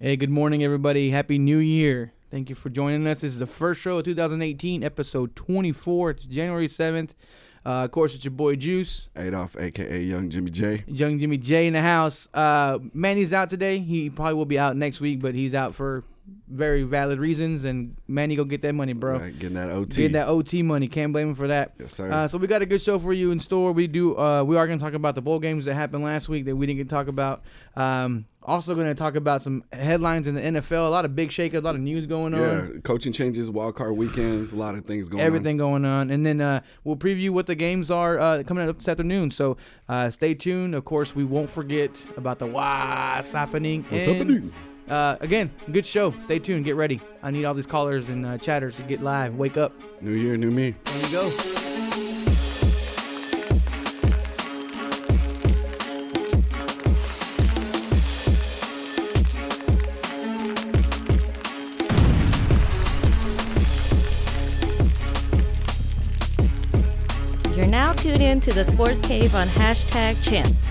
Hey, good morning, everybody. Happy New Year. Thank you for joining us. This is the first show of 2018, episode 24. It's January 7th. Of course, it's your boy Juice. Adolph, a.k.a. Young Jimmy J. Young Jimmy J in the house. Manny's out today. He probably will be out next week, but he's out for very valid reasons. And Manny, go get that money, bro. Right, getting that OT. Getting that OT money. Can't blame him for that. Yes, sir. So we got a good show for you in store. We are going to talk about the bowl games that happened last week that we didn't get to talk about. Also going to talk about some headlines in the NFL. A lot of big shakeups, a lot of news going on. Yeah, coaching changes, wild card weekends, a lot of things going on. Everything going on. And then we'll preview what the games are coming up this afternoon. So stay tuned. Of course, we won't forget about the what's happening. Again, good show. Stay tuned. Get ready. I need all these callers and chatters to get live. Wake up. New year, new me. There we go. You're now tuned in to the Sports Cave on #Champs.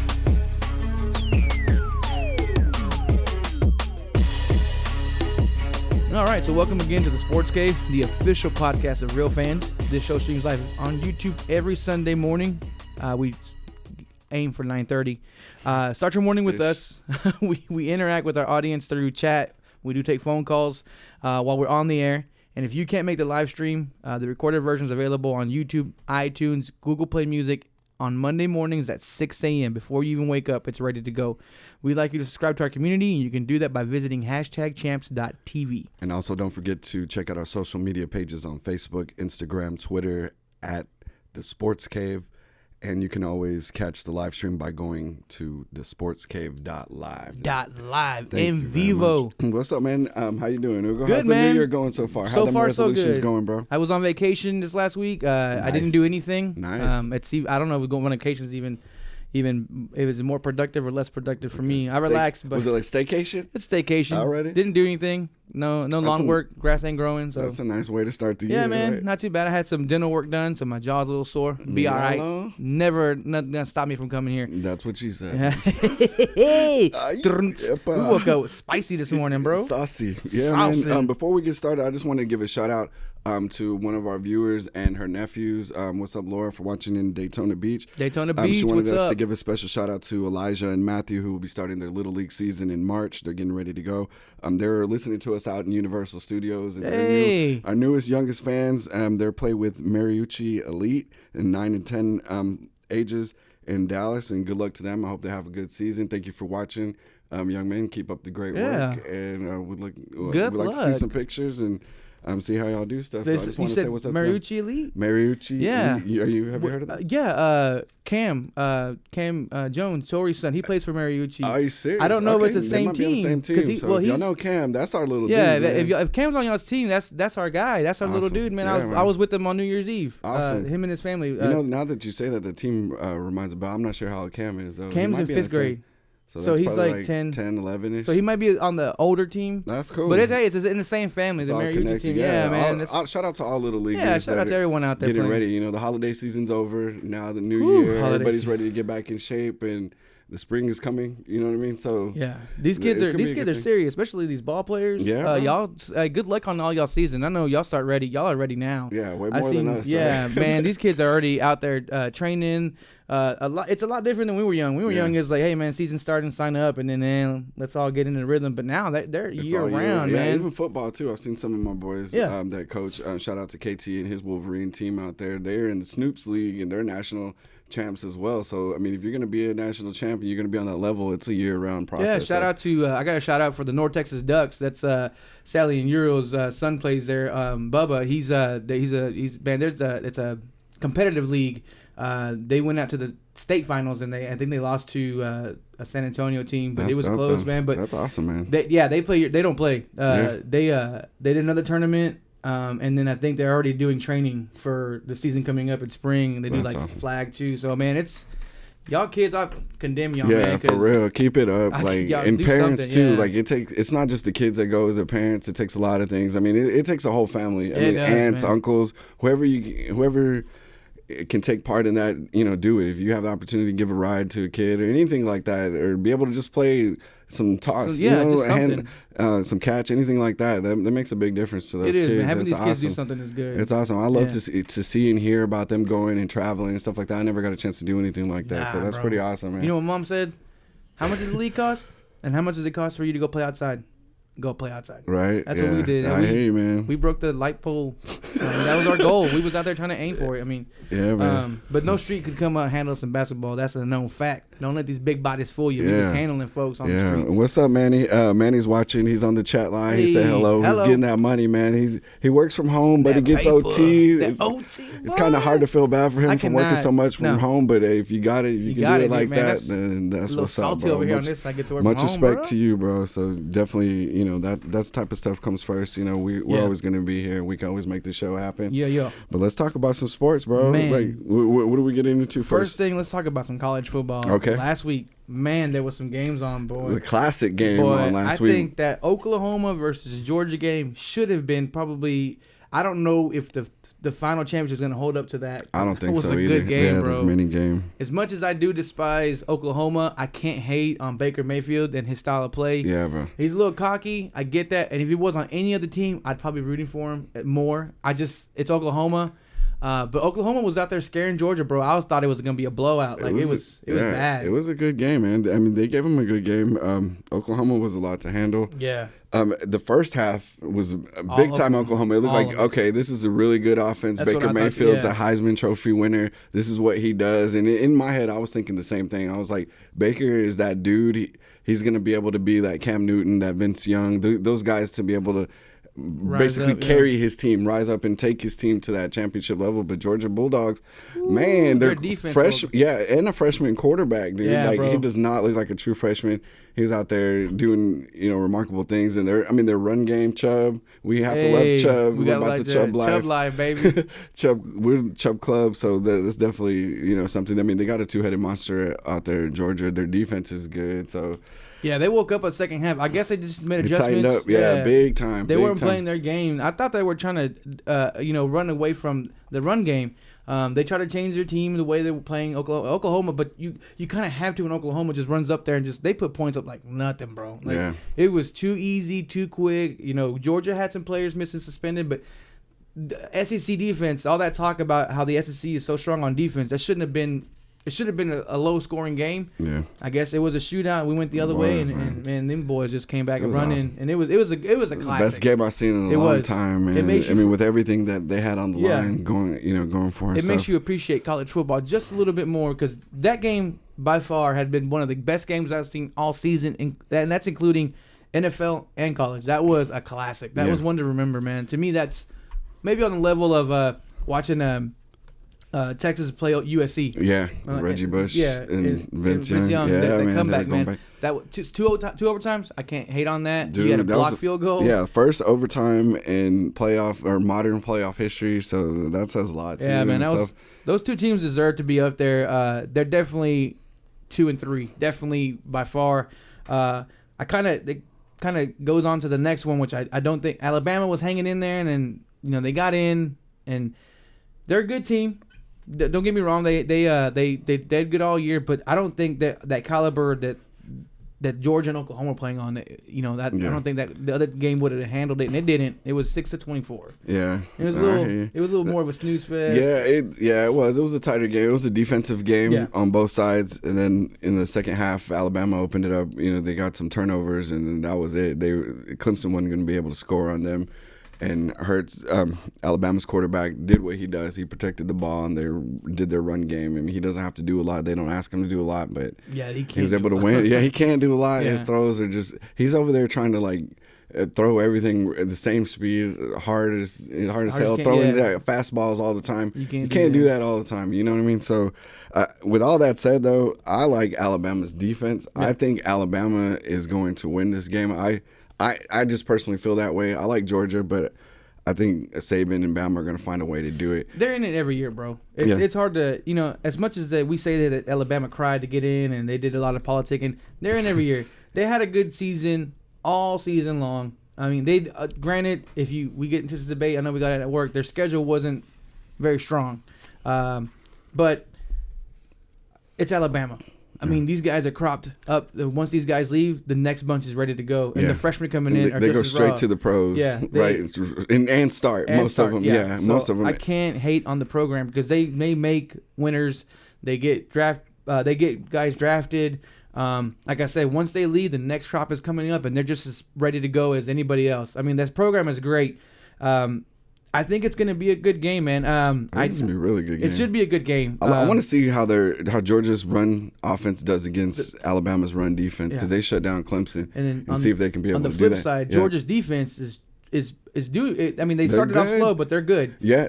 All right, so welcome again to the Sports Cave, the official podcast of real fans. This show streams live on YouTube every Sunday morning. We aim for 9:30. Start your morning with us. we interact with our audience through chat. We do take phone calls while we're on the air. And if you can't make the live stream, the recorded version is available on YouTube, iTunes, Google Play Music on Monday mornings at 6 a.m. Before you even wake up, it's ready to go. We'd like you to subscribe to our community, and you can do that by visiting #champs.tv. And also don't forget to check out our social media pages on Facebook, Instagram, Twitter, at DaSportzCave. And you can always catch the live stream by going to DaSportzCave.live. Live in vivo. What's up, man? How you doing, Hugo? Good, How's man. the new year going so far? So How far, the so resolutions good. going, bro? I was on vacation this last week. I didn't do anything. Nice. I don't know if going on vacation is even it was more productive or less productive for me. I relaxed, but was it like staycation? it's staycation. Already? Didn't do anything. No long work. Grass ain't growing. So That's a nice way to start the year. yeah, man, right? not too bad. I had some dental work done, so my jaw's a little sore. Be all right. Hello? Nothing gonna stop me from coming here. That's what she said. Hey, Yepa. we woke up spicy this morning, bro. Saucy. Yeah, Saucy. man. Before we get started, I just want to give a shout out to one of our viewers and her nephews. What's up, Laura, for watching in Daytona Beach. Daytona Beach, She wanted what's us up? to give a special shout out to Elijah and Matthew, who will be starting their Little League season in March. They're getting ready to go. They're listening to us out in Universal Studios. And Hey. our newest, youngest fans, they're play with Mariucci Elite in 9 and 10 ages in Dallas. And good luck to them. I hope they have a good season. Thank you for watching. Young men, keep up the great work. And we'd like to see luck. some pictures and see how y'all do stuff. So I just want to say what's up to them. Mariucci Elite? Mariucci. Yeah. Have you heard of that? Yeah, Cam Jones, Tori's son. He plays for Mariucci. Are you serious? I don't know if it's the They same might be on the team. same team. 'Cause he- So well, if y'all he's- know Cam, that's our little Yeah, dude. if Cam's on y'all's team, that's our guy. That's our little Awesome. dude, man. Yeah, I man. was with him on New Year's Eve. Awesome. Him and his family. Now that you say that, the team reminds about. I'm not sure how old Cam is though. He Cam's might in be 5th the same- grade. So, So that's he's probably like 10, 11ish. So he might be on the older team. That's cool. But it's in the same family, It's the all Mariucci connected. team. Yeah, man. Shout out to all little leaguers. Yeah, shout out to everyone out there getting playing. ready. You know, the holiday season's over. Now the new Whew, year, holiday everybody's season. ready to get back in shape, and the spring is coming. You know what I mean? So Yeah, these kids it's are gonna be a good thing. serious, especially these ball players. Yeah, bro. y'all. Good luck on all y'all season. I know y'all start ready. Y'all are ready now. Yeah, way I more seen, than us. Yeah, right? man, these kids are already out there training. It's a lot different than we were young. We were young. It's like, hey, man, season starting, sign up, and then let's all get into the rhythm. But now they're It's year all round, Yeah, man. even football too. I've seen some of my boys that coach. Shout out to KT and his Wolverine team out there. They're in the Snoops League and they're national champs as well. So I mean, if you're gonna be a national champion, you're gonna be on that level. It's a year-round process. Yeah, shout out to I got a shout out for the North Texas Ducks. That's Sally and Euro's son plays there. Bubba, he's it's a competitive league. They went out to the state finals and I think they lost to a San Antonio team, but That's it was dope, close, though. man. But that's awesome, man. they play. They don't play. They did another tournament. And then I think they're already doing training for the season coming up in spring. And they do That's like awesome. flag too. So man, it's y'all kids. I condemn y'all, Yeah, man. for real. Keep it up. y'all And do parents something, too. yeah. Like it's not just the kids that go, the parents. It takes a lot of things. I mean, it takes a whole family. I It mean, does, aunts, man. uncles, whoever can take part in that, do it. If you have the opportunity to give a ride to a kid or anything like that, or be able to just play some toss, just something. Some catch, anything like that, that makes a big difference to those kids. It is, man. Having It's these awesome. kids do something is good. It's awesome. I love to see and hear about them going and traveling and stuff like that. I never got a chance to do anything like that, so that's pretty awesome, man. You know what Mom said? How much does the league cost? And how much does it cost for you to go play outside? Go play outside. Right. That's what we did. I hear you, man. We broke the light pole. That was our goal. We was out there trying to aim for it. I mean, yeah, man. But no street could come out handle some basketball. That's a known fact. Don't let these big bodies fool you. We're just handling folks on the streets. What's up, Manny? Manny's watching. He's on the chat line. He said hello. He's getting that money, man. He works from home, but he gets OT. It's kind of hard to feel bad for him for working so much from home. But if you got it, you can do it like that. Then that's what's up, bro. Over here on this, I get to work much from home, respect to you, bro. So definitely, that type of stuff comes first. We're always gonna be here. We can always make the show happen. Yeah. But let's talk about some sports, bro. Man. Like, what are we getting into first? First thing, let's talk about some college football. Okay. Last week, man, there was some games on, boy. It was a classic game on last week. I think that Oklahoma versus Georgia game should have been probably. I don't know if the final championship is going to hold up to that. I don't think so either. It was a good game, bro. The mini game. As much as I do despise Oklahoma, I can't hate on Baker Mayfield and his style of play. Yeah, bro. He's a little cocky. I get that. And if he was on any other team, I'd probably be rooting for him more. It's Oklahoma. But Oklahoma was out there scaring Georgia, bro. I thought it was going to be a blowout. Like, it was bad. It was a good game, man. I mean, they gave him a good game. Oklahoma was a lot to handle. Yeah. The first half was big time Oklahoma. It looked like, okay, this is a really good offense. That's Baker Mayfield's a Heisman Trophy winner. This is what he does. And in my head, I was thinking the same thing. I was like, Baker is that dude. He's going to be able to be that Cam Newton, that Vince Young, those guys to be able to basically carry his team, rise up and take his team to that championship level. But Georgia Bulldogs, man, they're fresh, and a freshman quarterback, dude. Yeah, like bro. He does not look like a true freshman. He's out there doing, remarkable things. And their run game, Chubb. We have to love Chubb. We're about the Chubb life. Chubb life, baby. We're Chubb Club, so that's definitely, something. I mean, they got a two-headed monster out there in Georgia. Their defense is good, so. Yeah, they woke up at second half. I guess they just made adjustments. Tightened up, big time. They weren't playing their game. I thought they were trying to, run away from the run game. They tried to change their team the way they were playing Oklahoma, but you kind of have to when Oklahoma just runs up there and they put points up like nothing, bro. Like, it was too easy, too quick. Georgia had some players missing, suspended, but the SEC defense, all that talk about how the SEC is so strong on defense, that shouldn't have been. It should have been a low-scoring game. Yeah, I guess it was a shootout. We went the other way, and them boys just came back and running, awesome. And it was a classic. The best game I've seen in a long time, man. I mean, with everything that they had on the line going for it. It makes you appreciate college football just a little bit more because that game by far had been one of the best games I've seen all season, and that's including NFL and college. That was a classic. That was one to remember, man. To me, that's maybe on the level of watching. Texas play USC. Yeah, Reggie Bush and Vince Young. Yeah, they come back, man. That two overtimes. I can't hate on that. Dude, you had a block field goal. Yeah, first overtime in playoff or modern playoff history. So that says a lot. Yeah, man. Those two teams deserve to be up there. They're definitely 2 and 3. Definitely by far. It kind of goes on to the next one, which I don't think Alabama was hanging in there, and then they got in, and they're a good team. Don't get me wrong; they did good all year, but I don't think that caliber that Georgia and Oklahoma are playing on. I don't think that the other game would have handled it, and it didn't. It was 6-24. Yeah, it was a little more of a snooze fest. Yeah, it was. It was a tighter game. It was a defensive game on both sides, and then in the second half, Alabama opened it up. They got some turnovers, and that was it. Clemson wasn't going to be able to score on them. And Hurts, Alabama's quarterback, did what he does. He protected the ball, and they did their run game. I mean, he doesn't have to do a lot. They don't ask him to do a lot, but he was able to win. Yeah, he can't do a lot. His throws are just – he's over there trying to, throw everything at the same speed, hard as hell, throwing fastballs all the time. You can't do that all the time. You know what I mean? So, with all that said, though, I like Alabama's defense. Yeah. I think Alabama is going to win this game. I just personally feel that way. I like Georgia, but I think Saban and Bama are going to find a way to do it. They're in it every year, bro. It's hard to, as much as we say that Alabama cried to get in and they did a lot of politicking, they're in every year. They had a good season all season long. I mean, they granted, if we get into this debate, I know we got it at work, their schedule wasn't very strong. but it's Alabama. I mean, these guys are cropped up. Once these guys leave, the next bunch is ready to go. And the freshmen coming in are they just go as straight raw. to the pros, right? And start. Most of them, So most of them. I can't hate on the program because they make winners. They get guys drafted. Like I said, once they leave, the next crop is coming up, and they're just as ready to go as anybody else. I mean, this program is great. I think it's going to be a good game, man. It's going to be a really good game. It should be a good game. I want to see how Georgia's run offense does against Alabama's run defense because they shut down Clemson and see if they can be able to do that. On the flip side, Georgia's defense is due. I mean, they started off slow, but they're good. Yeah,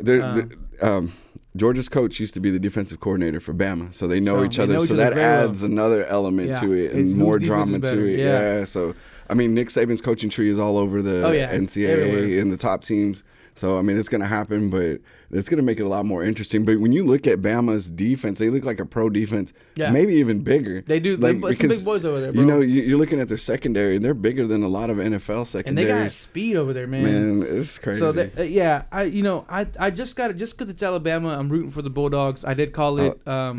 Georgia's coach used to be the defensive coordinator for Bama, so they know each other. So that adds another element to it and more drama to it. Yeah. So I mean, Nick Saban's coaching tree is all over the NCAA and the top teams. So, I mean, it's going to happen, but it's going to make it a lot more interesting. But when you look at Bama's defense, they look like a pro defense, maybe even bigger. They do. Some big boys over there, bro. You know, you're looking at their secondary, and they're bigger than a lot of NFL secondaries. And they got speed over there, man. Man, it's crazy. So, I just because it's Alabama, I'm rooting for the Bulldogs. I did call it. I'm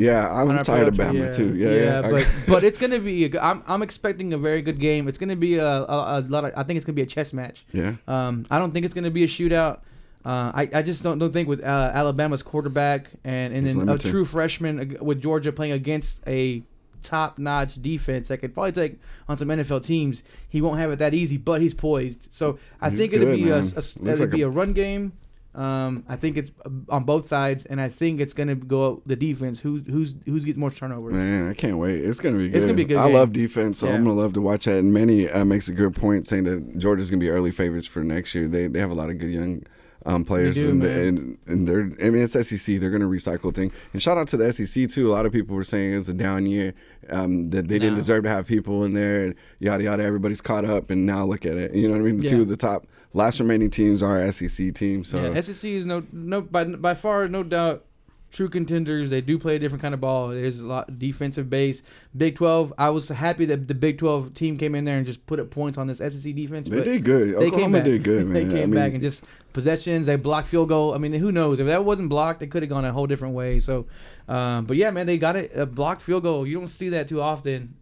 tired of Bama, too. Yeah. But it's going to be I'm expecting a very good game. It's going to be a lot of, I think it's going to be a chess match. Yeah. I don't think it's going to be a shootout. I just don't think with Alabama's quarterback and then a true freshman with Georgia playing against a top-notch defense that could probably take on some NFL teams, he won't have it that easy, but he's poised. So I think it'll be a run game. I think it's on both sides, and I think it's going to go the defense. Who's getting more turnovers? Man, I can't wait. It's going to be good. It's going to be a good game. I love defense, so I'm going to love to watch that. And Manny makes a good point saying that Georgia's going to be early favorites for next year. They have a lot of good young players, and they're. I mean, it's SEC. They're going to recycle things. And shout out to the SEC too. A lot of people were saying it's a down year, that they didn't deserve to have people in there, and yada yada. Everybody's caught up, and now look at it. You know what I mean? Two of the top last remaining teams are SEC teams. So SEC is by far no doubt true contenders. They do play a different kind of ball. There's a lot defensive base. Big 12. I was happy that the Big 12 team came in there and just put up points on this SEC defense. They did good. Oklahoma did good, man. They came back and just possessions. They blocked field goal. I mean, who knows if that wasn't blocked, they could have gone a whole different way. So, but yeah, man, they got it. A blocked field goal. You don't see that too often.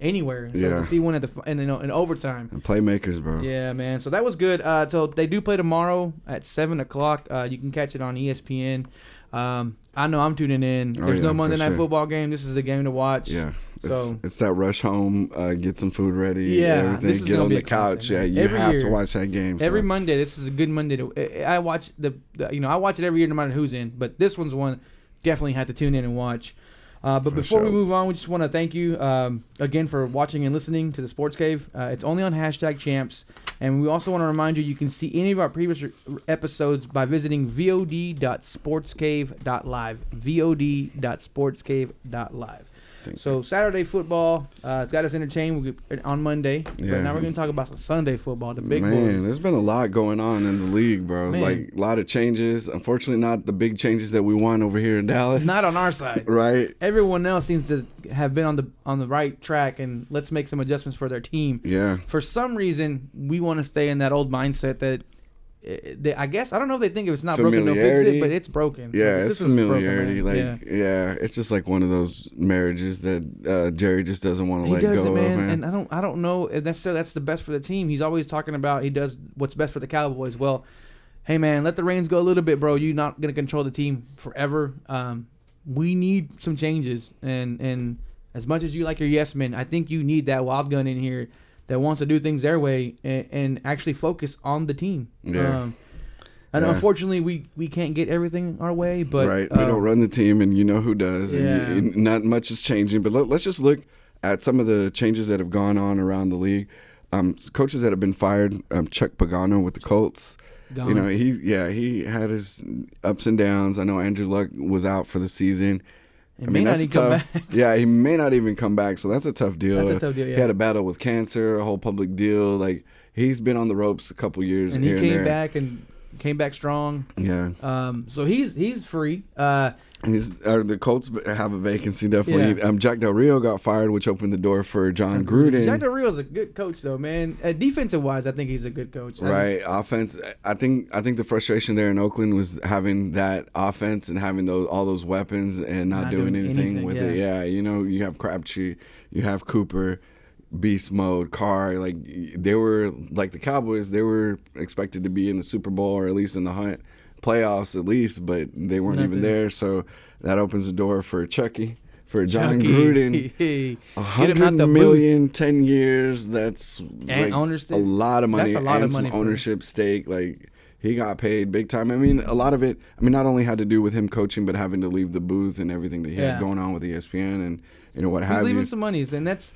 Anywhere. So you see one in overtime. And playmakers, bro. Yeah, man. So that was good. So they do play tomorrow at 7:00. You can catch it on ESPN. I know I'm tuning in. There's no Monday Night Football game. This is the game to watch. Yeah. So it's that rush home, get some food ready, everything. This is get on the couch. Yeah, you have to watch that game. Every Monday, this is a good Monday I watch I watch it every year no matter who's in, but this one's one definitely have to tune in and watch. But before we move on, we just want to thank you again for watching and listening to the Sports Cave. It's only on #champs. And we also want to remind you can see any of our previous episodes by visiting vod.sportscave.live. vod.sportscave.live. So Saturday football, it's got us entertained on Monday. But now we're going to talk about some Sunday football, the big boys. Man, there's been a lot going on in the league, bro. Like a lot of changes. Unfortunately, not the big changes that we want over here in Dallas. Not on our side. Right. Everyone else seems to have been on the right track, and let's make some adjustments for their team. Yeah. For some reason, we want to stay in that old mindset that I guess I don't know if they think if it's not broken, they'll fix it, but it's broken. Yeah, it's familiarity. Broken, it's just like one of those marriages that Jerry just doesn't want to let go of, man. And I don't know if necessarily that's the best for the team. He's always talking about he does what's best for the Cowboys. Well, hey man, let the reins go a little bit, bro. You're not gonna control the team forever. We need some changes, and as much as you like your yes men, I think you need that wild gun in here that wants to do things their way and actually focus on the team. Yeah. Unfortunately, we can't get everything our way, but we don't run the team, and you know who does. Yeah. And not much is changing. But let's just look at some of the changes that have gone on around the league. Coaches that have been fired. Chuck Pagano with the Colts. Gone. You know, he had his ups and downs. I know Andrew Luck was out for the season. He may not even come back. Yeah, he may not even come back. So that's a tough deal. That's a tough deal, yeah. He had a battle with cancer, a whole public deal. Like, he's been on the ropes a couple years. And he came back and came back strong. Yeah. So he's free. The Colts have a vacancy, definitely. Yeah. Jack Del Rio got fired, which opened the door for John Gruden. Jack Del Rio's a good coach, though, man. Defensive-wise, I think he's a good coach. Right. Offense, I think the frustration there in Oakland was having that offense and having all those weapons and not doing anything with it. Yeah, you have Crabtree, you have Cooper, beast mode, Carr. Like, they were, like the Cowboys, they were expected to be in the Super Bowl or at least in the hunt. Playoffs at least, but they weren't even there, so that opens the door for Chucky, for John Gruden. $100 million, 10 years. That's like a lot of money. That's a lot of money. Some ownership stake. Like, he got paid big time. I mean, a lot of it. I mean, not only had to do with him coaching, but having to leave the booth and everything that he had going on with ESPN and what have you. He's leaving some money, and that's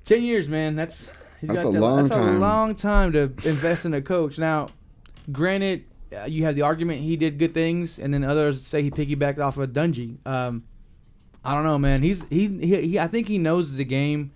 10 years, man. That's a long time. That's a long time to invest in a coach. Now, granted. You have the argument he did good things, and then others say he piggybacked off of Dungy. I don't know, man. He I think he knows the game.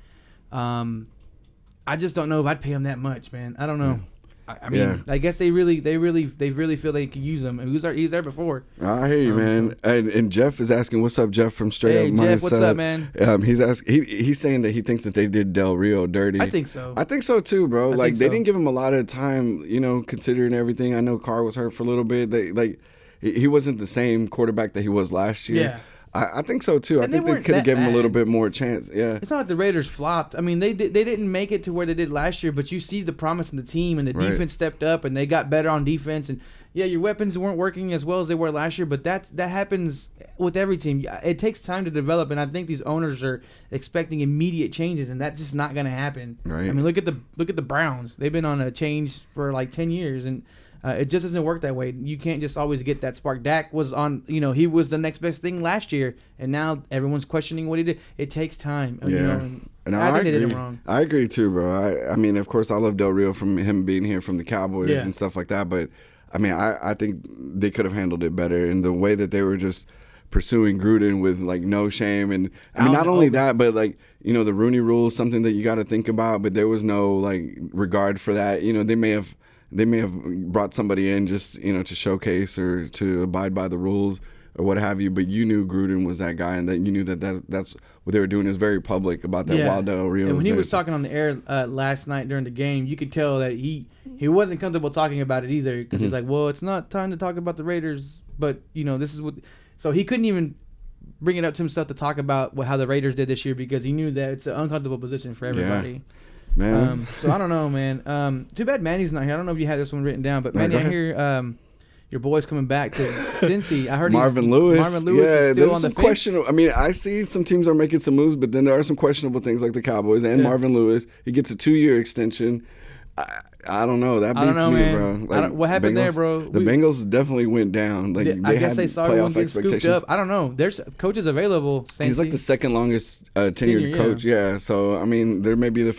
I just don't know if I'd pay him that much, man. I don't know. I mean, I guess they really feel they could use him. And he's there before. I hear you, man. So. And Jeff is asking, "What's up, Jeff from Straight Up Mindset?" Jeff, what's up, man? He's saying that he thinks that they did Del Rio dirty. I think so. I think so too, bro. They didn't give him a lot of time, considering everything. I know Carr was hurt for a little bit. He wasn't the same quarterback that he was last year. Yeah. I think so too. I think they could have given him a little bit more chance. Yeah, it's not like the Raiders flopped. I mean, they didn't make it to where they did last year, but you see the promise in the team, and the defense stepped up, and they got better on defense. And your weapons weren't working as well as they were last year, but that happens with every team. It takes time to develop, and I think these owners are expecting immediate changes, and that's just not going to happen. Right. I mean, look at the Browns. They've been on a change for like 10 years, and. It just doesn't work that way. You can't just always get that spark. Dak was on, he was the next best thing last year, and now everyone's questioning what he did. It takes time. And I think they did it wrong. I agree too, bro. I mean, of course, I love Del Rio from him being here from the Cowboys and stuff like that, but I mean, I think they could have handled it better in the way that they were just pursuing Gruden with like no shame. And I mean, not only that, but like, the Rooney Rule is something that you got to think about, but there was no like regard for that. They may have brought somebody in just, to showcase or to abide by the rules or what have you, but you knew Gruden was that guy, and that you knew that's what they were doing is very public about that Wild Del Rio. And when he was talking on the air last night during the game, you could tell that he wasn't comfortable talking about it either, because he's like, well, it's not time to talk about the Raiders, but, this is what – so he couldn't even bring it up to himself to talk about how the Raiders did this year, because he knew that it's an uncomfortable position for everybody. Yeah. Man. So I don't know, man. Too bad Manny's not here. I don't know if you had this one written down, but Manny, I hear your boy's coming back to Cincy. I heard Marvin Lewis is still on the fence. Questionable. I mean, I see some teams are making some moves, but then there are some questionable things like the Cowboys and Marvin Lewis. He gets a 2-year extension. I don't know. That beats me, man. bro. Like, what happened there, bro? The Bengals definitely went down. Like I guess they saw everyone get scooped up. I don't know. There's coaches available. Cincy. He's like the second longest tenured coach. Yeah. So I mean, there may be the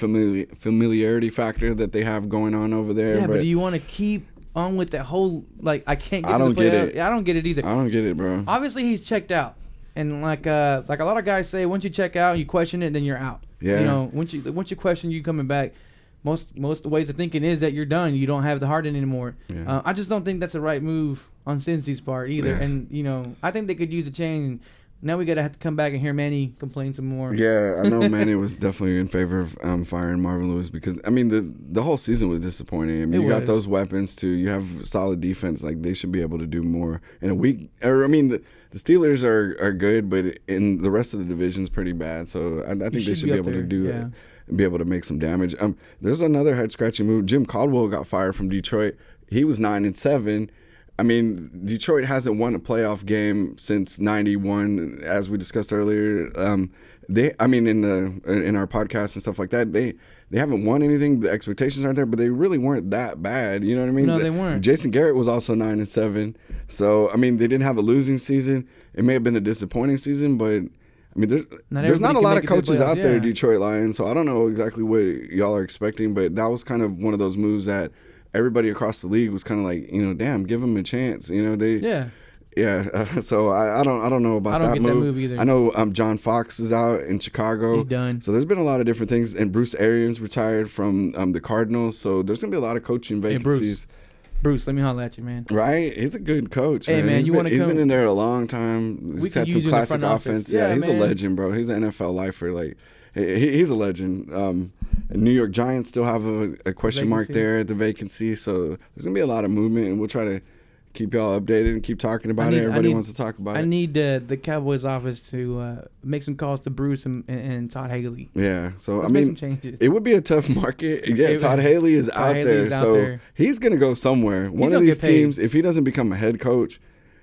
familiarity factor that they have going on over there. Yeah, but do you want to keep on with that whole I can't get? I don't get it. I don't get it either. I don't get it, bro. Obviously, he's checked out, and like a lot of guys say, once you check out, you question it, then you're out. Yeah. Once you question you coming back. Most ways of thinking is that you're done. You don't have the heart in anymore. Yeah. I just don't think that's the right move on Cincy's part either. Yeah. And, I think they could use a change. Now we got to have to come back and hear Manny complain some more. Yeah, I know Manny was definitely in favor of firing Marvin Lewis because, I mean, the whole season was disappointing. I mean, you got those weapons, too. You have solid defense. Like, they should be able to do more in a week. Or, I mean, the Steelers are good, but in the rest of the division's pretty bad. So I think they should be able to do it. And be able to make some damage. There's another head-scratching move. Jim Caldwell got fired from Detroit. He was 9-7. I mean, Detroit hasn't won a playoff game since '91, as we discussed earlier. In our podcast and stuff like that, they haven't won anything. The expectations aren't there, but they really weren't that bad. You know what I mean? No, they weren't. Jason Garrett was also 9-7. So I mean, they didn't have a losing season. It may have been a disappointing season, but. I mean, there's not a lot of coaches out there, Detroit Lions, so I don't know exactly what y'all are expecting, but that was kind of one of those moves that everybody across the league was kind of like, damn, give them a chance. So I don't know about that move. I don't get that move either. I know John Fox is out in Chicago. He's done. So there's been a lot of different things, and Bruce Arians retired from the Cardinals, so there's going to be a lot of coaching vacancies. Bruce, let me holler at you, man. Right? He's a good coach. Hey, man, he's you want to He's come? been in there a long time. He's had some classic offense. Yeah, he's man. a legend, bro. He's an NFL lifer. Like, he's a legend. New York Giants still have a question mark there at the vacancy. So there's going to be a lot of movement, and we'll try to keep y'all updated and keep talking about it. Everybody wants to talk about it. I need the Cowboys office to make some calls to Bruce and Todd Haley. Yeah, so Let's make some changes. It would be a tough market. Yeah, Todd Haley is out there, so he's gonna go somewhere. One of these teams, if he doesn't become a head coach,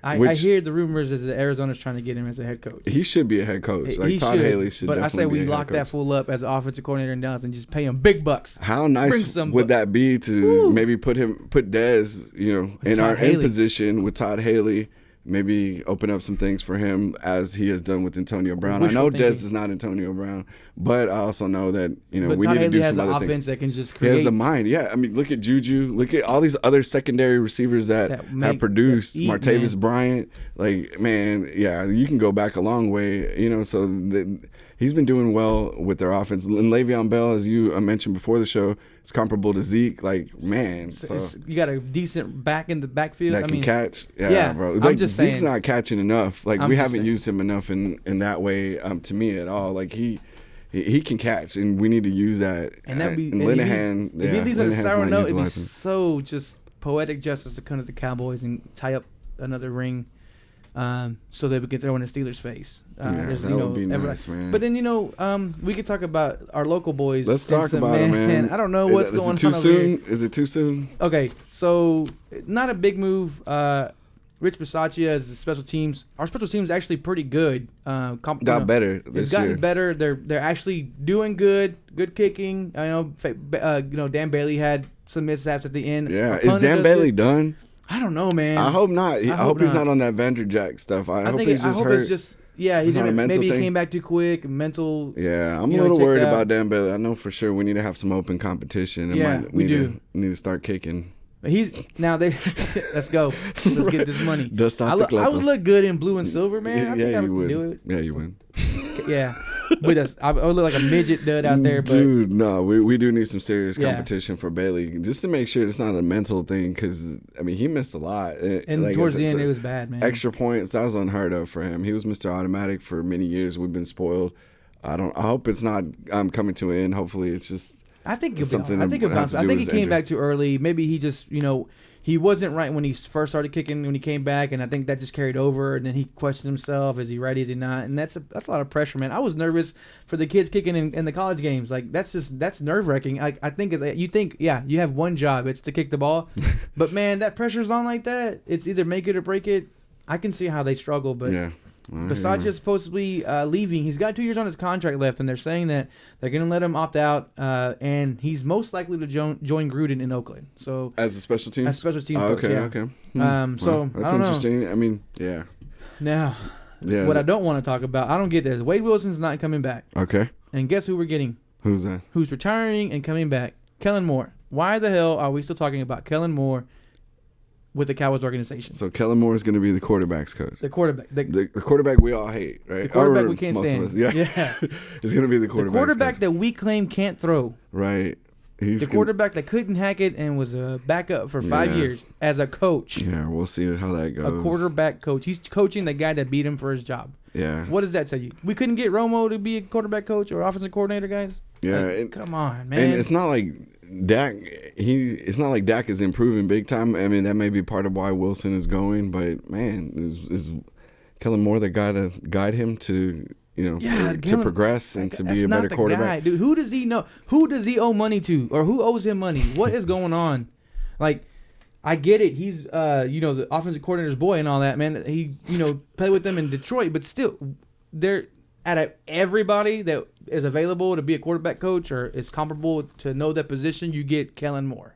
I hear the rumors is that Arizona's trying to get him as a head coach. He should be a head coach. Like Todd Haley should. But definitely I say we lock that fool up as an offensive coordinator in Dallas and just pay him big bucks. How nice would that be to maybe put Dez, in position with Todd Haley, maybe open up some things for him as he has done with Antonio Brown. I know Dez is not Antonio Brown, but I also know that we need to do some other things. But Todd Haley has an offense that can just create. He has the mind. Yeah, I mean, look at Juju. Look at all these other secondary receivers that have produced. Martavis Bryant. Like, man, yeah, you can go back a long way. So he's been doing well with their offense. And Le'Veon Bell, as you mentioned before the show, is comparable to Zeke. Like, man. So you got a decent back in the backfield. That can catch. Yeah, bro. Like, I'm just Zeke's not catching enough. Like, we haven't used him enough in that way to me at all. Like, he can catch, and we need to use that. And that'd be Linehan. If he leaves on a sour note, it'd be so just poetic justice to come to the Cowboys and tie up another ring. So that we can throw in the Steelers' face. That would be nice, man. But then, we could talk about our local boys. Let's talk about them, man. I don't know what's going on. Is it too soon? Is it too soon? Okay, so not a big move. Rich Bisaccia as the special teams. Our special teams is actually pretty good. Got better this year. It's gotten better. They're actually doing good. Good kicking. I know. Dan Bailey had some mishaps at the end. Yeah, is Dan Bailey done? I don't know, man. I hope not. I hope he's not on that Vanderjack stuff. I hope he's just hurt. It's just maybe he came back too quick. Mental. Yeah, I'm a little worried about Dan Bailey. I know for sure we need to have some open competition. We do. Need to start kicking. Let's go. Let's get this money. I would look good in blue and silver, man. Yeah, you would. Do it. Yeah, you would. Yeah. But I would look like a midget dud out there. But dude, no, we do need some serious competition for Bailey, just to make sure it's not a mental thing. Because he missed a lot, and towards the end it was bad, man. Extra points, that was unheard of for him. He was Mr. Automatic for many years. We've been spoiled. I hope it's not coming to an end. Hopefully, it's just. I think he came back too early. Maybe he just he wasn't right when he first started kicking when he came back, and I think that just carried over. And then he questioned himself: is he ready? Is he not? And that's a lot of pressure, man. I was nervous for the kids kicking in the college games. Like that's nerve wracking. I think you have one job, it's to kick the ball, but man, that pressure's on like that. It's either make it or break it. I can see how they struggle, but yeah. Bisaccia's supposedly leaving. He's got 2 years on his contract left, and they're saying that they're going to let him opt out, and he's most likely to join Gruden in Oakland. So as a special team? As a special team coach, okay. So that's interesting. Yeah. Now, what I don't want to talk about, I don't get this. Wade Wilson's not coming back. Okay. And guess who we're getting? Who's that? Who's retiring and coming back? Kellen Moore. Why the hell are we still talking about Kellen Moore with the Cowboys organization? So Kellen Moore is going to be the quarterback's coach. The quarterback. The quarterback we all hate, right? The quarterback we can't stand. Yeah. It's going to be the quarterback. The quarterback that we claim can't throw. Right. The quarterback that couldn't hack it and was a backup for 5 years as a coach. Yeah, we'll see how that goes. A quarterback coach. He's coaching the guy that beat him for his job. Yeah. What does that tell you? We couldn't get Romo to be a quarterback coach or offensive coordinator, guys? Yeah. Come on, man. And it's not like Dak. It's not like Dak is improving big time. I mean, that may be part of why Wilson is going. But man, is Kellen Moore the guy to guide him to to progress and to be a better quarterback? Guy, dude. Who does he know? Who does he owe money to, or who owes him money? What is going on? Like, I get it. He's the offensive coordinator's boy and all that, man. He played with them in Detroit, but still, they're out of everybody that is available to be a quarterback coach or is comparable to know that position, you get Kellen Moore.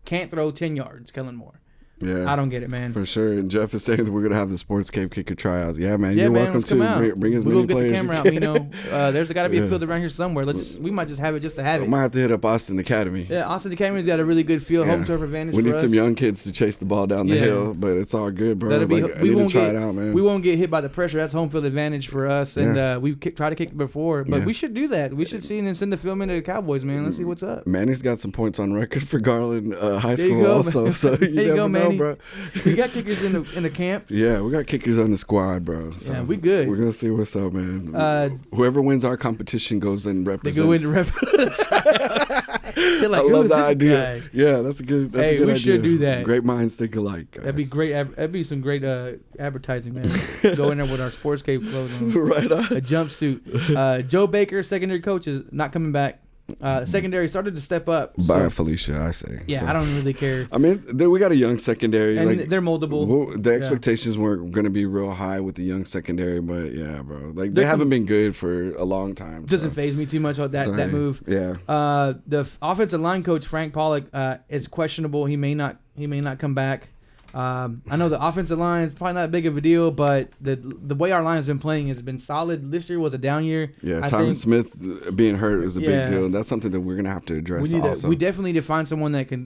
Can't throw 10 yards, Kellen Moore. Yeah, I don't get it, man. For sure. And Jeff is saying that we're gonna have the Sports Cave kicker tryouts. Yeah, man. Yeah, You're man, welcome let's come to out. bring as We're many gonna get players. the camera out. You know, there's got to be a field around here somewhere. We might just have it just to have We it. might have to hit up Austin Academy. Yeah, Austin Academy's got a really good field, home turf advantage. We need for some us. young kids to chase the ball down the hill, but it's all good, bro. That'll be, I need to try it out, man. We won't get hit by the pressure. That's home field advantage for us, and we've tried to kick it before, but we should do that. We should see and then send the film into the Cowboys, man. Let's see what's up. Manny's got some points on record for Garland High There you School go, also, man. so There you you never go, know, Manny. bro. We got kickers in the camp. Yeah, we got kickers on the squad, bro. So Yeah, we good. We're gonna see what's up, man. Whoever wins our competition goes and represents. They go into tryouts. They're like, I who love is that this idea. guy? Yeah, that's a good. That's a good we idea. should do that. Great minds think alike, guys. That'd be great. That'd be some great advertising, man. Go in there with our Sports Cave clothes on. Right on. A jumpsuit. Joe Baker, secondary coach, is not coming back. Secondary started to step up. Bye, Felicia, I say. Yeah, So. I don't really care. I mean, we got a young secondary. And like, they're moldable. The expectations weren't going to be real high with the young secondary, but yeah, bro. Like they haven't been good for a long time. Doesn't faze me too much about that move. Yeah. The offensive line coach Frank Pollock is questionable. He may not come back. I know the offensive line is probably not big of a deal, but the way our line has been playing has been solid. This year was a down year. Yeah, Tyron Smith being hurt is a big deal. That's something that we're gonna have to address. We definitely need to find someone that can,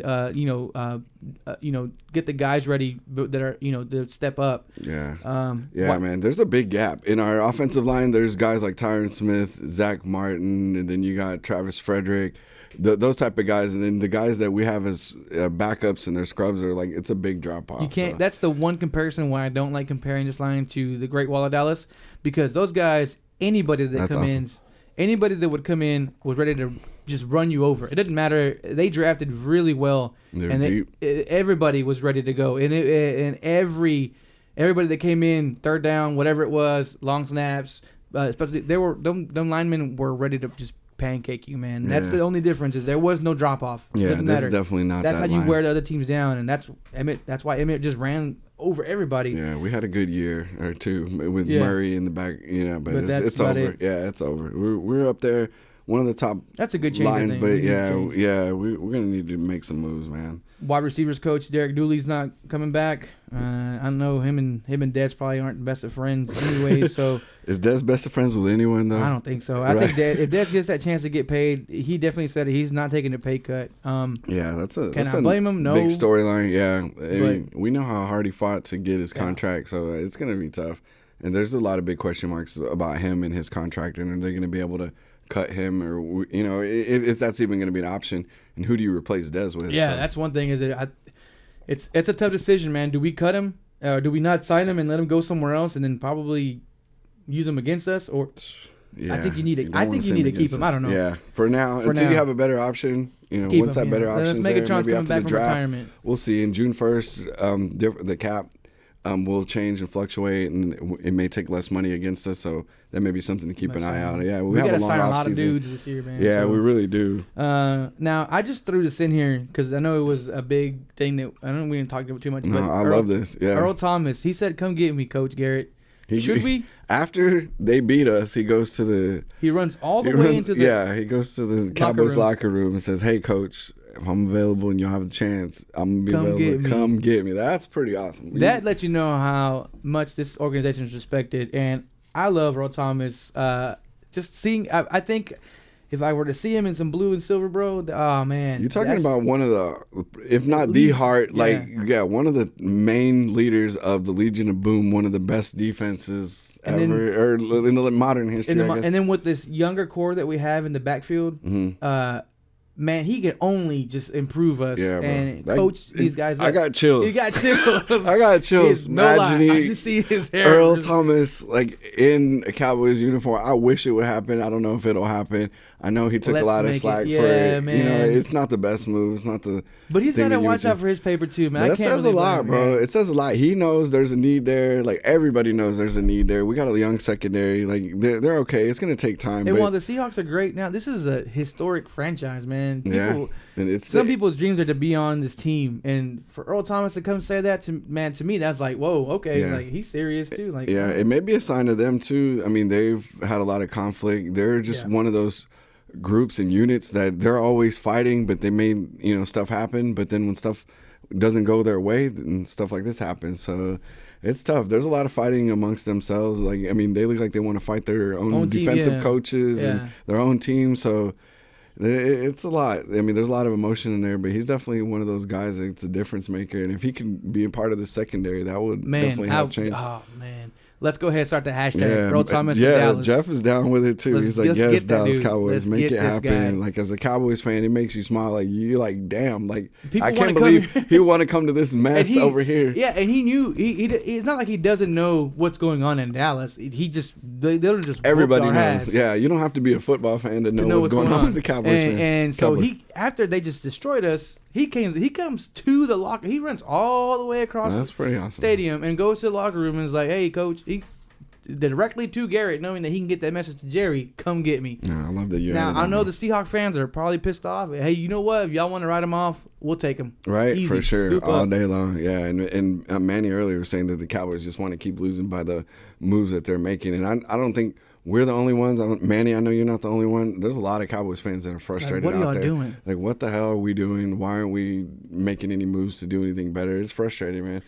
get the guys ready that are, to step up. Yeah. Man. There's a big gap in our offensive line. There's guys like Tyron Smith, Zach Martin, and then you got Travis Frederick. Those type of guys, and then the guys that we have as backups and their scrubs are like, it's a big drop off. You can't. So. That's the one comparison why I don't like comparing this line to the Great Wall of Dallas, because those guys, anybody that would come in was ready to just run you over. It doesn't matter. They drafted really well, everybody was ready to go, and everybody that came in, third down, whatever it was, long snaps, especially them linemen were ready to just pancake you, man. That's the only difference, is there was no drop off. Yeah, that's definitely not. That's that how you line. wear the other teams down, and that's why Emmett just ran over everybody. Yeah, we had a good year or two with Murray in the back, but it's over. Yeah, it's over. We're up there, one of the top. That's a good change lines, but we're gonna need to make some moves, man. Wide receivers coach Derek Dooley's not coming back. I know him and Des probably aren't best of friends anyway. So is Des best of friends with anyone though? I don't think so. I think if Des gets that chance to get paid, he definitely said he's not taking a pay cut. That's I blame him? No. Big storyline. Yeah, I mean, we know how hard he fought to get his contract, so it's gonna be tough. And there's a lot of big question marks about him and his contract, and are they gonna be able to cut him, or if that's even going to be an option, and who do you replace Des with? Yeah, that's one thing. It's a tough decision, man. Do we cut him, or do we not sign him and let him go somewhere else, and then probably use him against us? Or I think you need to. I think you need to keep him. I don't know. Yeah, for now, until you have a better option. Once that better option is there, maybe after the draft, we'll see. In June 1st, the cap will change and fluctuate, and it may take less money against us, so that may be something to keep an eye out. Yeah, we have a long sign a lot season. of dudes this year, man. Yeah, we really do. Now I just threw this in here because I know it was a big thing that we didn't talk about too much. No, I love this. Yeah, Earl Thomas, he said, "Come get me, Coach Garrett." Should we? After they beat us, he goes to the. He runs all the way into the. Yeah, he goes to the Cowboys locker room and says, "Hey, Coach, if I'm available and you'll have the chance, I'm gonna be available. Come get me." That's pretty awesome. That lets you know how much this organization is respected, and I love Earl Thomas. Just seeing, I think if I were to see him in some blue and silver, bro, oh man, you're talking about one of the, if not the heart, one of the main leaders of the Legion of Boom, one of the best defenses ever, or in the modern history. And then with this younger core that we have in the backfield, man, he could only just improve us and coach these guys up. I got chills. He got chills. I got chills. Imagining I just see his hair. Earl Thomas in a Cowboys uniform. I wish it would happen. I don't know if it'll happen. I know he took a lot of slack for it. Man. It's not the best move. It's not the. But he's got to watch out for his paper too, man. That says a lot, bro. It says a lot. He knows there's a need there. Like everybody knows there's a need there. We got a young secondary. Like they're okay. It's gonna take time. And while the Seahawks are great now, this is a historic franchise, man. Some people's dreams are to be on this team, and for Earl Thomas to come say that to me, that's like, whoa, okay, like he's serious too. Like, it may be a sign to them too. I mean, they've had a lot of conflict. They're just one of those groups and units that they're always fighting, but they made stuff happen. But then when stuff doesn't go their way, then stuff like this happens. So it's tough. There's a lot of fighting amongst themselves. Like, I mean, they look like they want to fight their own defensive team, coaches and their own team. So it's a lot. I mean, there's a lot of emotion in there, but he's definitely one of those guys that's a difference maker. And if he can be a part of the secondary, that would definitely help change. Oh, man. Let's go ahead and start the hashtag. Earl Thomas yeah, Dallas. Jeff is down with it too. He's like, yes, Dallas Cowboys, make it happen. Like, as a Cowboys fan, it makes you smile. Like, you're like, damn, like, I can't believe he want to come to this mess over here. Yeah, and he knew. It's not like he doesn't know what's going on in Dallas. He just they'll just everybody knows. Ass. Yeah, you don't have to be a football fan to know what's going on with the Cowboys fan. And so after they just destroyed us, he comes to the locker. He runs all the way across the stadium and goes to the locker room and is like, "Hey, coach." Directly to Garrett, knowing that he can get that message to Jerry, come get me. Yeah, I love that you. Now, I know the Seahawk fans are probably pissed off. Hey, you know what? If y'all want to write him off, we'll take him. Right, easy, for sure, all up. day long. Yeah, and Manny earlier was saying that the Cowboys just want to keep losing by the moves that they're making. And I don't think we're the only ones. Manny, I know you're not the only one. There's a lot of Cowboys fans that are frustrated out there. What are y'all doing? Like, what the hell are we doing? Why aren't we making any moves to do anything better? It's frustrating, man.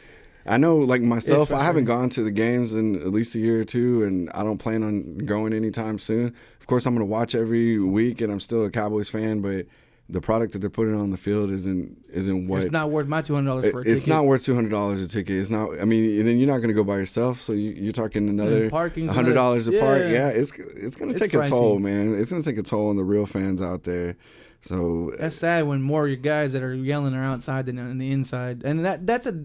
I know, like myself, I haven't gone to the games in at least a year or two, and I don't plan on going anytime soon. Of course, I'm going to watch every week, and I'm still a Cowboys fan, but the product that they're putting on the field isn't what. It's not worth my $200 for a ticket. It's not worth $200 a ticket. It's not. I mean, and then you're not going to go by yourself, so you're talking another $100 a part. Yeah, it's going to take a toll, man. It's going to take a toll on the real fans out there. So that's sad when more of your guys that are yelling are outside than on the inside, and that's a.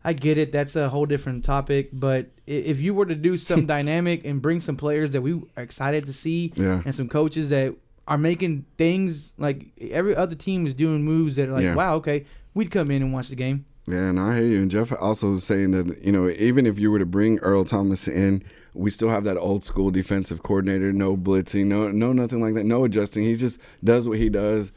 I get it. That's a whole different topic. But if you were to do some dynamic and bring some players that we are excited to see and some coaches that are making things like every other team is doing moves that are like, wow, okay, we'd come in and watch the game. Yeah, and I hear you. And Jeff also was saying that, even if you were to bring Earl Thomas in, we still have that old school defensive coordinator, no blitzing, no nothing like that, no adjusting. He just does what he does.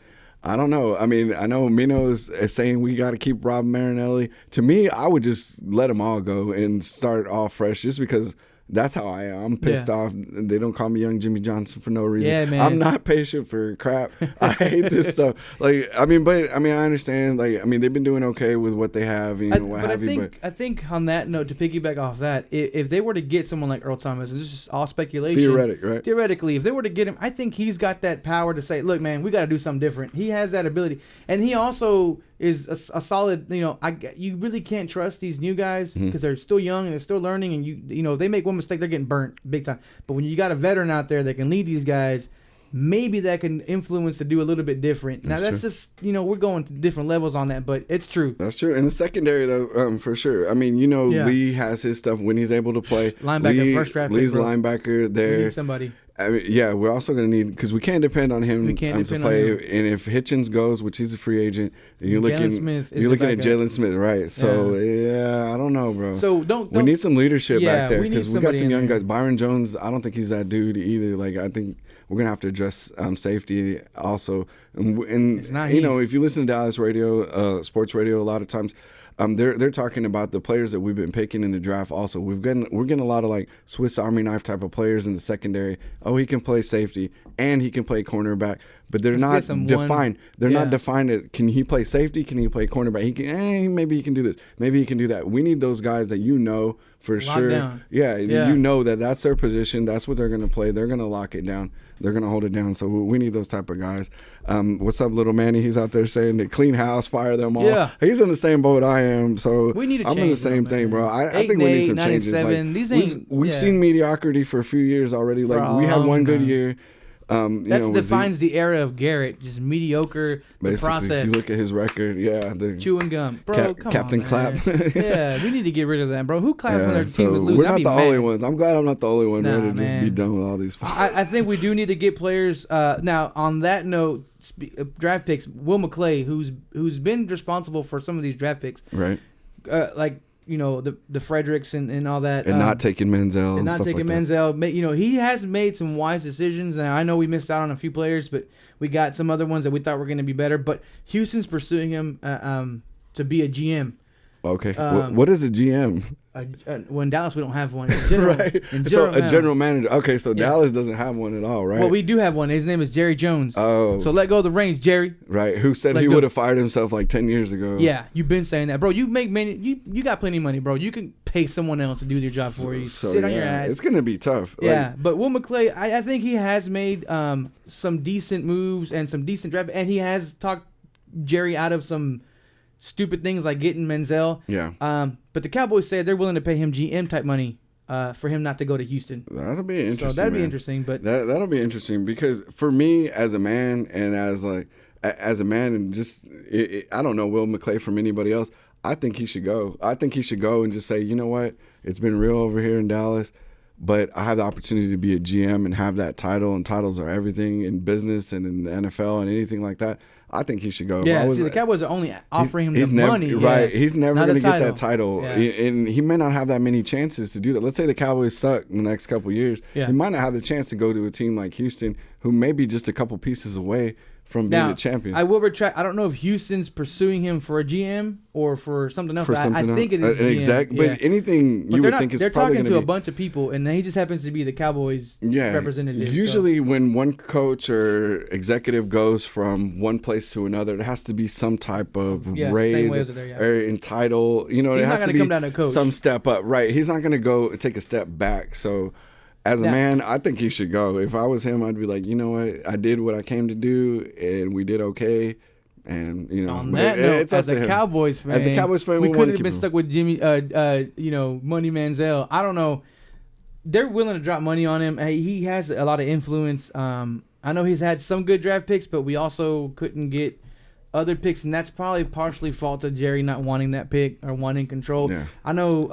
I don't know. I mean, I know Mino is saying we got to keep Rob Marinelli. To me, I would just let them all go and start off fresh just because that's how I am. I'm pissed off. They don't call me Young Jimmy Johnson for no reason. Yeah, man. I'm not patient for crap. I hate this stuff. I understand. They've been doing okay with what they have, I think on that note, to piggyback off that, if they were to get someone like Earl Thomas, this is just all speculation. Theoretically, if they were to get him, I think he's got that power to say, look, man, we got to do something different. He has that ability. And he also is a solid, you really can't trust these new guys because they're still young and they're still learning, and they make one mistake, they're getting burnt big time. But when you got a veteran out there that can lead these guys, maybe that can influence to do a little bit different. Now that's just, we're going to different levels on that, but it's true. That's true. And the secondary, though, for sure. I mean, Lee has his stuff when he's able to play. Linebacker, first draft pick, Lee's linebacker there. We need somebody. I mean, yeah, we're also going to need, because we can't depend on him to play. And if Hitchens goes, which he's a free agent, you're looking at Jalen Smith, right? So, I don't know, bro. So we need some leadership back there because we got some young guys. Byron Jones, I don't think he's that dude either. Like, I think we're going to have to address safety also. And if you listen to Dallas radio, sports radio, a lot of times, they're talking about the players that we've been picking in the draft. Also, we're getting a lot of like Swiss Army knife type of players in the secondary. Oh, he can play safety and he can play cornerback, but they're not defined. They're not defined. Can he play safety? Can he play cornerback? He can. Maybe he can do this. Maybe he can do that. We need those guys that for lock sure. Down. Yeah, that's their position. That's what they're going to play. They're going to lock it down. They're going to hold it down. So we need those type of guys. What's up, little Manny? He's out there saying that clean house, fire them all. Yeah. He's in the same boat I am. So we need to I'm in the same thing, bro. I think we need some changes. We've seen mediocrity for a few years already. Like we had one good year. That defines the era of Garrett, just mediocre. The process. If you look at his record, the chewing gum, bro. Captain on, Clap. Yeah, we need to get rid of that, bro. Who claps when their team is losing? We're not the only ones. I'm glad I'm not the only one ready to just be done with all these. I think we do need to get players. Now, on that note, draft picks. Will McClay, who's been responsible for some of these draft picks, right? The Fredericks and all that. And not taking Menzel. And not taking Menzel. He has made some wise decisions. And I know we missed out on a few players, but we got some other ones that we thought were going to be better. But Houston's pursuing him to be a GM. Okay. What is a GM? Well, in Dallas, we don't have one. In general, right. in So general, a general manager. Okay, so Yeah. Dallas doesn't have one at all, right? Well, we do have one. His name is Jerry Jones. Oh. So let go of the reins, Jerry. Right. Who said Let he go. would have fired himself like 10 years ago? Yeah, you've been saying that, bro. You make many. You got plenty of money, bro. You can pay someone else to do your job for you. So, Sit on your ass. It's gonna be tough. Yeah, but Will McClay, I think he has made some decent moves and some decent draft, and he has talked Jerry out of some stupid things like getting Menzel. Yeah. But the Cowboys said they're willing to pay him GM type money for him not to go to Houston. That'll be interesting. So that'd be man. interesting. But that'll be interesting because for me as a man and as a man and just I don't know Will McClay from anybody else. I think he should go. I think he should go and just say, you know what, it's been real over here in Dallas, but I have the opportunity to be a GM and have that title, and titles are everything in business and in the NFL and anything like that. I think he should go. yeah, the Cowboys are only offering him the money. Right. Yeah, he's never going to get that title. Yeah. And he may not have that many chances to do that. Let's say the Cowboys suck in the next couple of years. Yeah. He might not have the chance to go to a team like Houston, who may be just a couple pieces away from being a champion. I will retract. I don't know if Houston's pursuing him for a GM or for something else. I think it is an GM. exec. But anything you would think is they're probably talking going to be a bunch of people, and he just happens to be the Cowboys representative. Usually when one coach or executive goes from one place to another, there has to be some type of raise same way as there, or in title. You know, he's it has not to gonna be come down to coach. some step up. Right. He's not going to go take a step back. So as a man, I think he should go. If I was him, I'd be like, you know what? I did what I came to do, and we did okay. And, you know, on that note, it's up as to a him. Cowboys fan, we could have been stuck with Jimmy, Money Manziel. I don't know. They're willing to drop money on him. He has a lot of influence. I know he's had some good draft picks, but we also couldn't get other picks, and that's probably partially fault to Jerry not wanting that pick or wanting control. Yeah. I know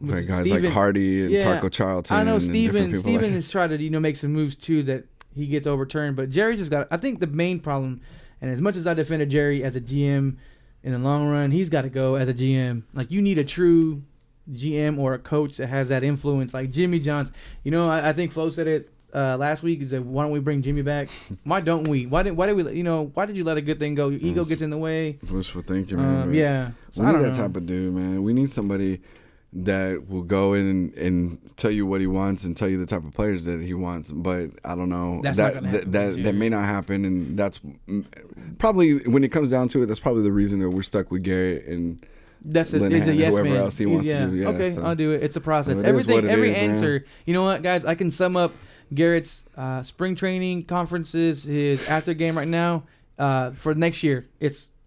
guys like Hardy and Taco Charlton. I know Steven has tried to make some moves too that he gets overturned, but Jerry just got. I think the main problem, and as much as I defended Jerry as a GM in the long run, he's got to go as a GM. Like, you need a true GM or a coach that has that influence, like Jimmy Johnson. I think Flo said it last week. He said, "Why don't we bring Jimmy back? Why don't we? Why did we? Why did you let a good thing go? Your ego gets in the way." Wishful thinking, man. Yeah, we need that type of dude, man. We need somebody that will go in and tell you what he wants and tell you the type of players that he wants. But I don't know. That may not happen, and that's probably, when it comes down to it, that's probably the reason that we're stuck with Garrett and that's Linehan, a yes whoever man. else he wants to do. Yeah, okay, so. I'll do it. It's a process. Well, Every answer. Man. You know what, guys? I can sum up Garrett's spring training conferences, his after game right now for next year.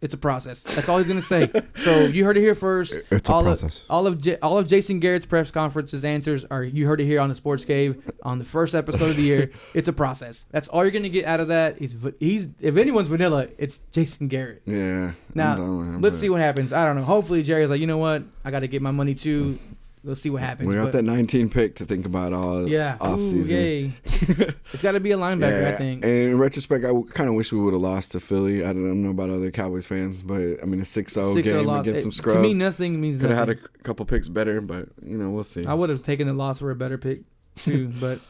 It's a process. That's all he's gonna say. So you heard it here first. It's a process. All of Jason Garrett's press conferences answers are, you heard it here on the Sports Cave on the first episode of the year. It's a process. That's all you're gonna get out of that. He's if anyone's vanilla, it's Jason Garrett. Yeah. Now let's see what happens. I don't know. Hopefully Jerry's like, you know what? I got to get my money too. Let's see what happens. We got that 19 pick to think about all off season. Yay. It's got to be a linebacker, I think. And in retrospect, I kind of wish we would have lost to Philly. I don't know about other Cowboys fans, but I mean, a 6-0 game against some scrubs. To me, nothing means nothing. Could have had a couple picks better, but we'll see. I would have taken the loss for a better pick too. But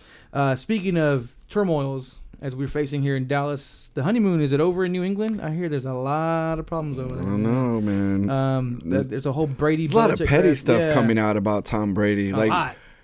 speaking of turmoils, as we're facing here in Dallas, the honeymoon, is it over in New England? I hear there's a lot of problems over there. I don't know, man. There's a whole Brady. There's a lot of petty stuff coming out about Tom Brady.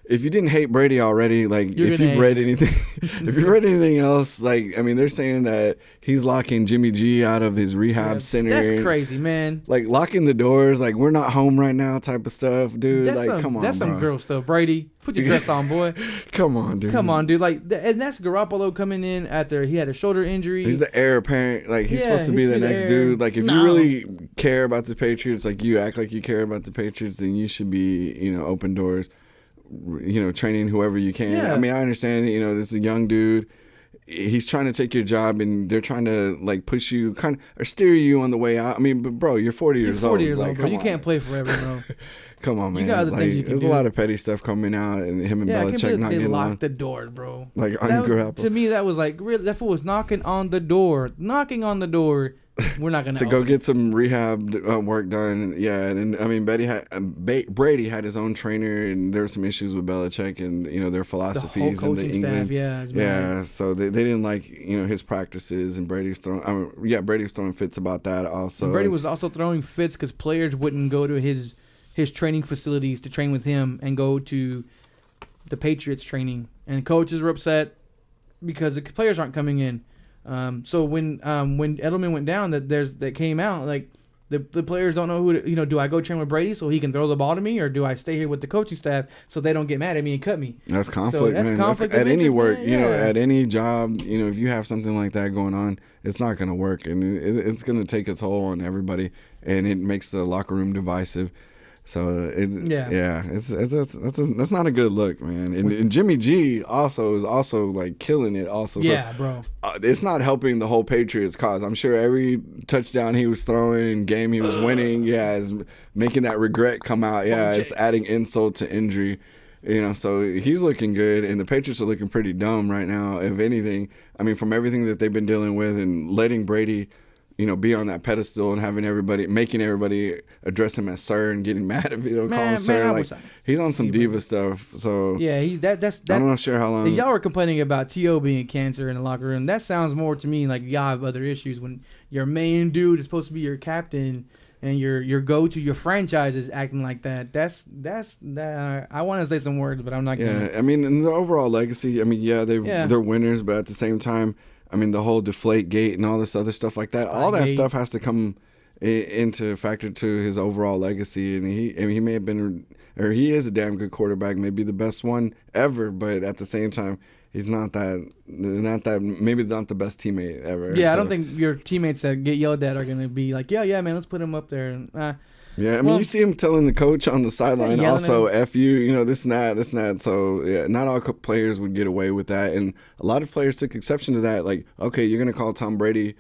If you didn't hate Brady already, if you've read anything else, they're saying that he's locking Jimmy G out of his rehab center. That's crazy, man. Locking the doors, we're not home right now type of stuff, dude. Come on, that's some girl stuff. Brady, put your dress on, boy. Come on, dude. And that's Garoppolo coming in after he had a shoulder injury. He's the heir apparent. He's supposed to be the next dude. If you really care about the Patriots, you act like you care about the Patriots, then you should be, open doors. Training whoever you can. Yeah. I mean, I understand, this is a young dude. He's trying to take your job, and they're trying to push you or steer you on the way out. I mean, but bro, you're 40 years old. 40 years old, bro. You can't play forever, bro. Come on, man. You got other things you can there's do. a lot of petty stuff coming out, and him and Belichick not getting along. They locked the doors, bro. To me, that was really, that fool was knocking on the door. We're not gonna go get some rehab work done. Yeah, and I mean, Brady had his own trainer, and there were some issues with Belichick and their philosophies the whole coaching in England. Staff, so they didn't like his practices, and Brady's throwing fits about that also. And Brady was also throwing fits because players wouldn't go to his his training facilities to train with him and go to the Patriots training. And coaches were upset because the players aren't coming in. So when Edelman went down, that came out like the players don't know who to, do I go train with Brady so he can throw the ball to me, or do I stay here with the coaching staff so they don't get mad at me and cut me? That's conflict, man. Conflict at any work, at any job, if you have something like that going on, it's not going to work, and it's going to take its toll on everybody, and it makes the locker room divisive. So that's not a good look, man. And Jimmy G is also like killing it. Also, bro. It's not helping the whole Patriots cause. I'm sure every touchdown he was throwing and game he was winning, is making that regret come out. Yeah, it's adding insult to injury. So he's looking good, and the Patriots are looking pretty dumb right now. If anything, I mean, from everything that they've been dealing with and letting Brady, be on that pedestal and making everybody address him as sir and getting mad if you don't call him sir. Like, he's on some diva stuff. So yeah, that's. I'm not sure how long. Y'all were complaining about T.O. being cancer in the locker room. That sounds more to me like y'all have other issues when your main dude is supposed to be your captain and your go-to, your franchise is acting like that. That's that. I want to say some words, but I'm not gonna. Yeah, I mean, in the overall legacy, I mean, they're winners, but at the same time, I mean, the whole deflate gate and all this other stuff like that, all that stuff has to come into factor to his overall legacy. And he may have been, or he is a damn good quarterback, maybe the best one ever, but at the same time, he's maybe not the best teammate ever. Yeah, so. I don't think your teammates that get yelled at are going to be like, yeah, man, let's put him up there. Yeah, I mean, you see him telling the coach on the sideline also, F you, this and that. So, yeah, not all players would get away with that. And a lot of players took exception to that. Like, okay, you're going to call Tom Brady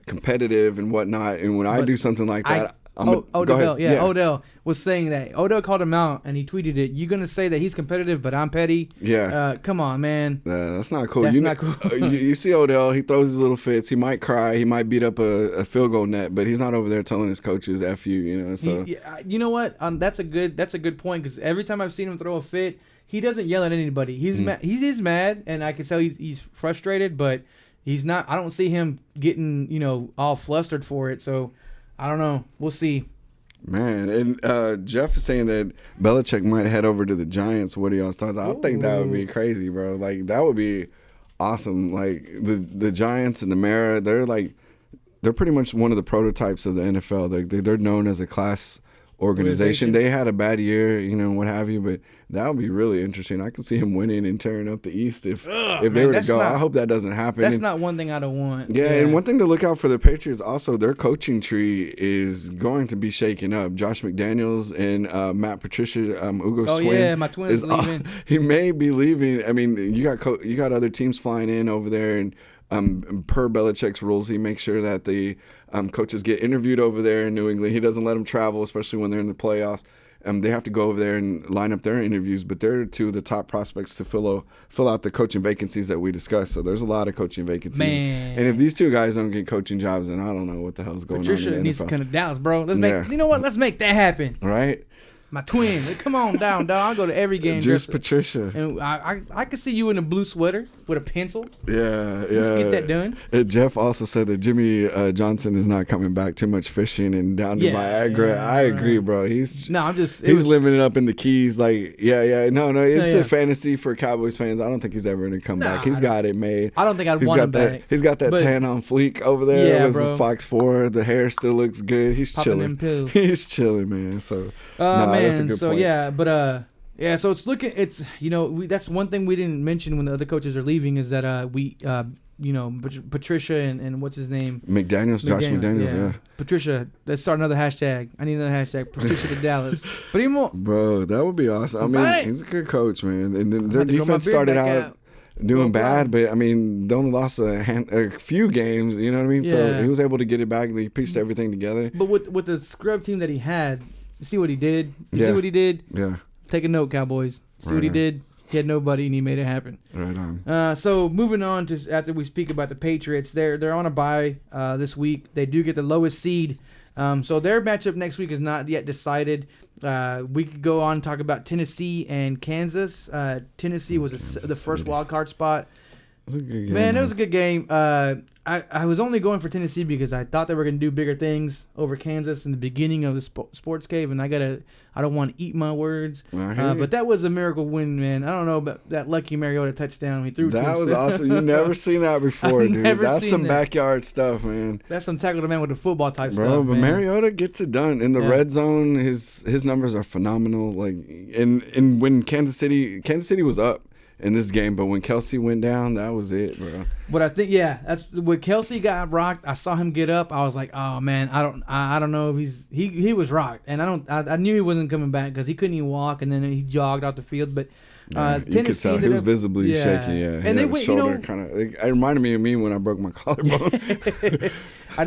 competitive and whatnot. And when I do something like that, Odell was saying that. Odell called him out, and he tweeted it. You're going to say that he's competitive, but I'm petty? Yeah. Come on, man. That's not cool. That's not cool. you see Odell, he throws his little fits. He might cry. He might beat up a field goal net, but he's not over there telling his coaches, F you, So. You know what? That's a good point, because every time I've seen him throw a fit, he doesn't yell at anybody. He's mad. He's mad, and I can tell he's frustrated, but he's not. I don't see him getting, all flustered for it, so I don't know. We'll see. Man, and Jeff is saying that Belichick might head over to the Giants. What are y'all's thoughts? I think that would be crazy, bro. Like, that would be awesome. Like, the Giants and the Mara, they're pretty much one of the prototypes of the NFL. They're known as a class organization. They had a bad year, what have you, but that would be really interesting. I could see him winning and tearing up the East if they were to go. I hope that doesn't happen. That's not one thing I don't want. Yeah, and one thing to look out for the Patriots also, their coaching tree is going to be shaken up. Josh McDaniels and Matt Patricia, Ugo's twin. Oh yeah, my twin is leaving. He may be leaving. I mean, you got other teams flying in over there, and per Belichick's rules, he makes sure that the coaches get interviewed over there in New England. He doesn't let them travel, especially when they're in the playoffs. They have to go over there and line up their interviews, but they're two of the top prospects to fill out the coaching vacancies that we discussed. So there's a lot of coaching vacancies. Man. And if these two guys don't get coaching jobs, then I don't know what the hell's going on in the NFL. Patricia needs to come to Dallas, bro. You know what? Let's make that happen. Right? My twin. Come on down, dog. I'll go to every game. Just Patricia. And I could see you in a blue sweater with a pencil. Yeah. Get that done. Jeff also said that Jimmy Johnson is not coming back. Too much fishing and down to Niagara. Yeah, I agree, bro. He's living it up in the Keys. Like, no. It's a fantasy for Cowboys fans. I don't think he's ever going to come back. He's got it made. I don't think I'd want him back. He's got that tan on fleek over there with the Fox 4. The hair still looks good. He's chilling. He's chilling, man. So, that's a good point. So it's that's one thing we didn't mention when the other coaches are leaving is that Patricia and what's his name? Josh McDaniels, yeah. Patricia, let's start another hashtag. I need another hashtag, Patricia to Dallas. But even more. Bro, that would be awesome. I mean, he's a good coach, man. And their defense started out doing bad, but I mean, they only lost a few games, you know what I mean? Yeah. So he was able to get it back. He pieced everything together. But with the scrub team that he had, you see what he did? See what he did? Yeah. Take a note, Cowboys. See what he did? He had nobody, and he made it happen. Right on. So moving on to after we speak about the Patriots, they're on a bye this week. They do get the lowest seed. So their matchup next week is not yet decided. We could go on and talk about Tennessee and Kansas. Tennessee was the first wild card spot. was a good game. Man, it was a good game. I was only going for Tennessee because I thought they were going to do bigger things over Kansas in the beginning of the Sports Cave, and I don't want to eat my words. But that was a miracle win, man. I don't know about that lucky Mariota touchdown he threw. That was awesome. You never seen that before, dude. That's some backyard stuff, man. That's some tackle the man with the football type stuff, but man. Mariota gets it done in the red zone. His numbers are phenomenal. Like, and when Kansas City was up in this game, but when Kelsey went down, that was it, bro. But I think that's when Kelsey got rocked. I saw him get up. I was like, oh man, I don't know if he was rocked, and I knew he wasn't coming back because he couldn't even walk, and then he jogged out the field. But you could tell he was visibly shaky. Yeah, and they went shoulder kind of. It reminded me of me when I broke my collarbone.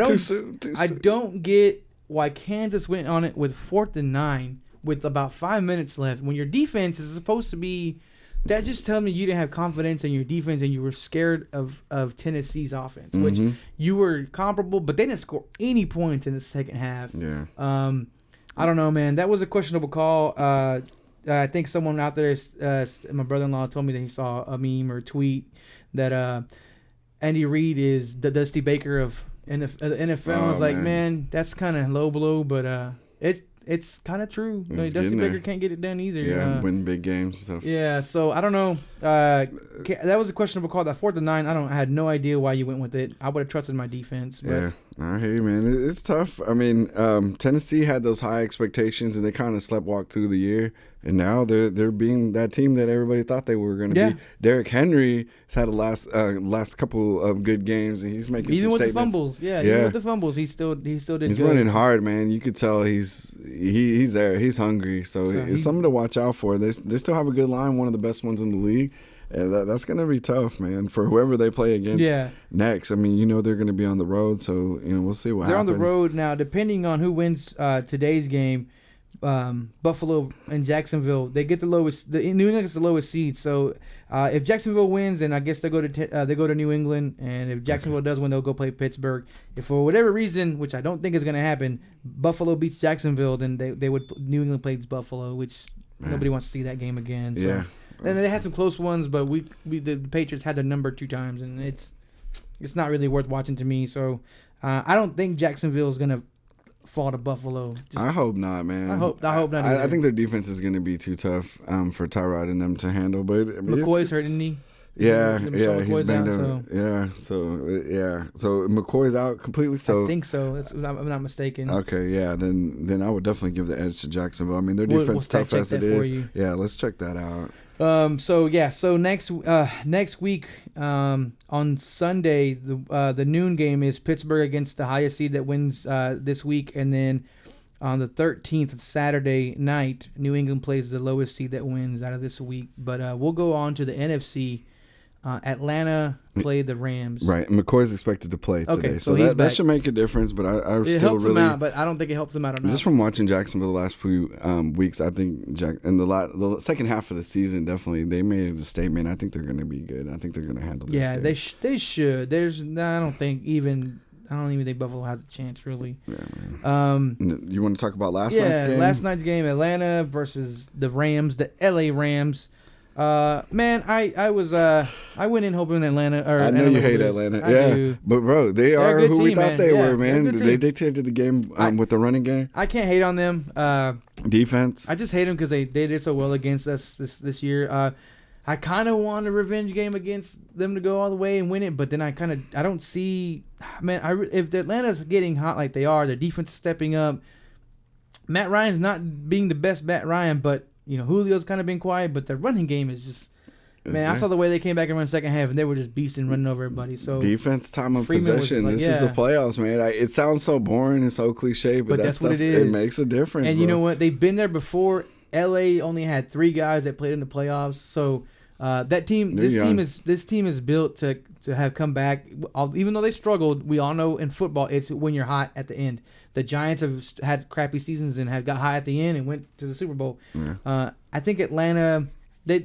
Too soon. I don't get why Kansas went on it with 4th and 9 with about 5 minutes left when your defense is supposed to be. That just tells me you didn't have confidence in your defense and you were scared of Tennessee's offense, which you were comparable, but they didn't score any points in the second half. Yeah. I don't know, man. That was a questionable call. I think someone out there, my brother-in-law told me that he saw a meme or tweet that Andy Reid is the Dusty Baker of the NFL. I was like, man, that's kind of low blow, but it's kind of true. Dusty Baker can't get it done either. Yeah, win big games and stuff. Yeah, so I don't know. That was a questionable call. That 4th and 9, I had no idea why you went with it. I would have trusted my defense. But. Yeah, I hear you, man. It's tough. I mean, Tennessee had those high expectations, and they kind of sleptwalked through the year. And now they're being that team that everybody thought they were going to be. Derrick Henry has had a last couple of good games, and he's making even some with statements. The fumbles. Even with the fumbles, he still did he's good. He's running hard, man. You could tell he's there. He's hungry. So it's something to watch out for. They still have a good line, one of the best ones in the league. And that's going to be tough, man, for whoever they play against next. I mean, they're going to be on the road, so we'll see what happens. They're on the road now. Depending on who wins today's game, Buffalo and Jacksonville, they get the lowest. New England gets the lowest seed. So if Jacksonville wins, then I guess they go to New England, and if Jacksonville does win, they'll go play Pittsburgh. If for whatever reason, which I don't think is going to happen, Buffalo beats Jacksonville, then New England plays Buffalo, which nobody wants to see that game again. So. Yeah. And they had some close ones, but the Patriots had the number 2 times, and it's not really worth watching to me. So I don't think Jacksonville is gonna fall to Buffalo. I hope not, man. I hope not. I think their defense is gonna be too tough for Tyrod and them to handle. But McCoy's hurt, isn't he? Yeah, he's been down. So McCoy's out completely. So I think so. I'm not mistaken. Okay, yeah. Then I would definitely give the edge to Jacksonville. I mean, their defense tough as it is. Yeah, let's check that out. So next week on Sunday, the noon game is Pittsburgh against the highest seed that wins this week, and then on the 13th, Saturday night, New England plays the lowest seed that wins out of this week. But we'll go on to the NFC. Atlanta played the Rams. Right, and McCoy's expected to play today, okay, so that should make a difference. But it still helps really him out, but I don't think it helps him out enough. Just from watching Jacksonville the last few weeks, I think in the second half of the season, definitely they made a statement. I think they're going to be good. I think they're going to handle this. Yeah, they should. I don't even think Buffalo has a chance, really. Yeah, you want to talk about last night's game? Yeah, last night's game, Atlanta versus the Rams, the LA Rams. Man, I went in hoping Atlanta. I know you hate Atlanta. I do. But bro, they are who we thought they were, man. They dictated the game with the running game. I can't hate on them. Defense. I just hate them because they did so well against us this year. I kind of want a revenge game against them to go all the way and win it, but then I don't see. Man, if Atlanta's getting hot like they are, their defense is stepping up. Matt Ryan's not being the best Matt Ryan, but. Julio's kind of been quiet, but the running game is just... Man, I saw the way they came back and run the second half, and they were just beasting, running over everybody. So defense, time of possession. This is the playoffs, man. It sounds so boring and so cliche, but that's what it is. It makes a difference, and you know what? They've been there before. L.A. only had 3 guys that played in the playoffs, so this team is built to have come back. Even though they struggled, we all know in football it's when you're hot at the end. The Giants have had crappy seasons and have got high at the end and went to the Super Bowl. I think Atlanta, their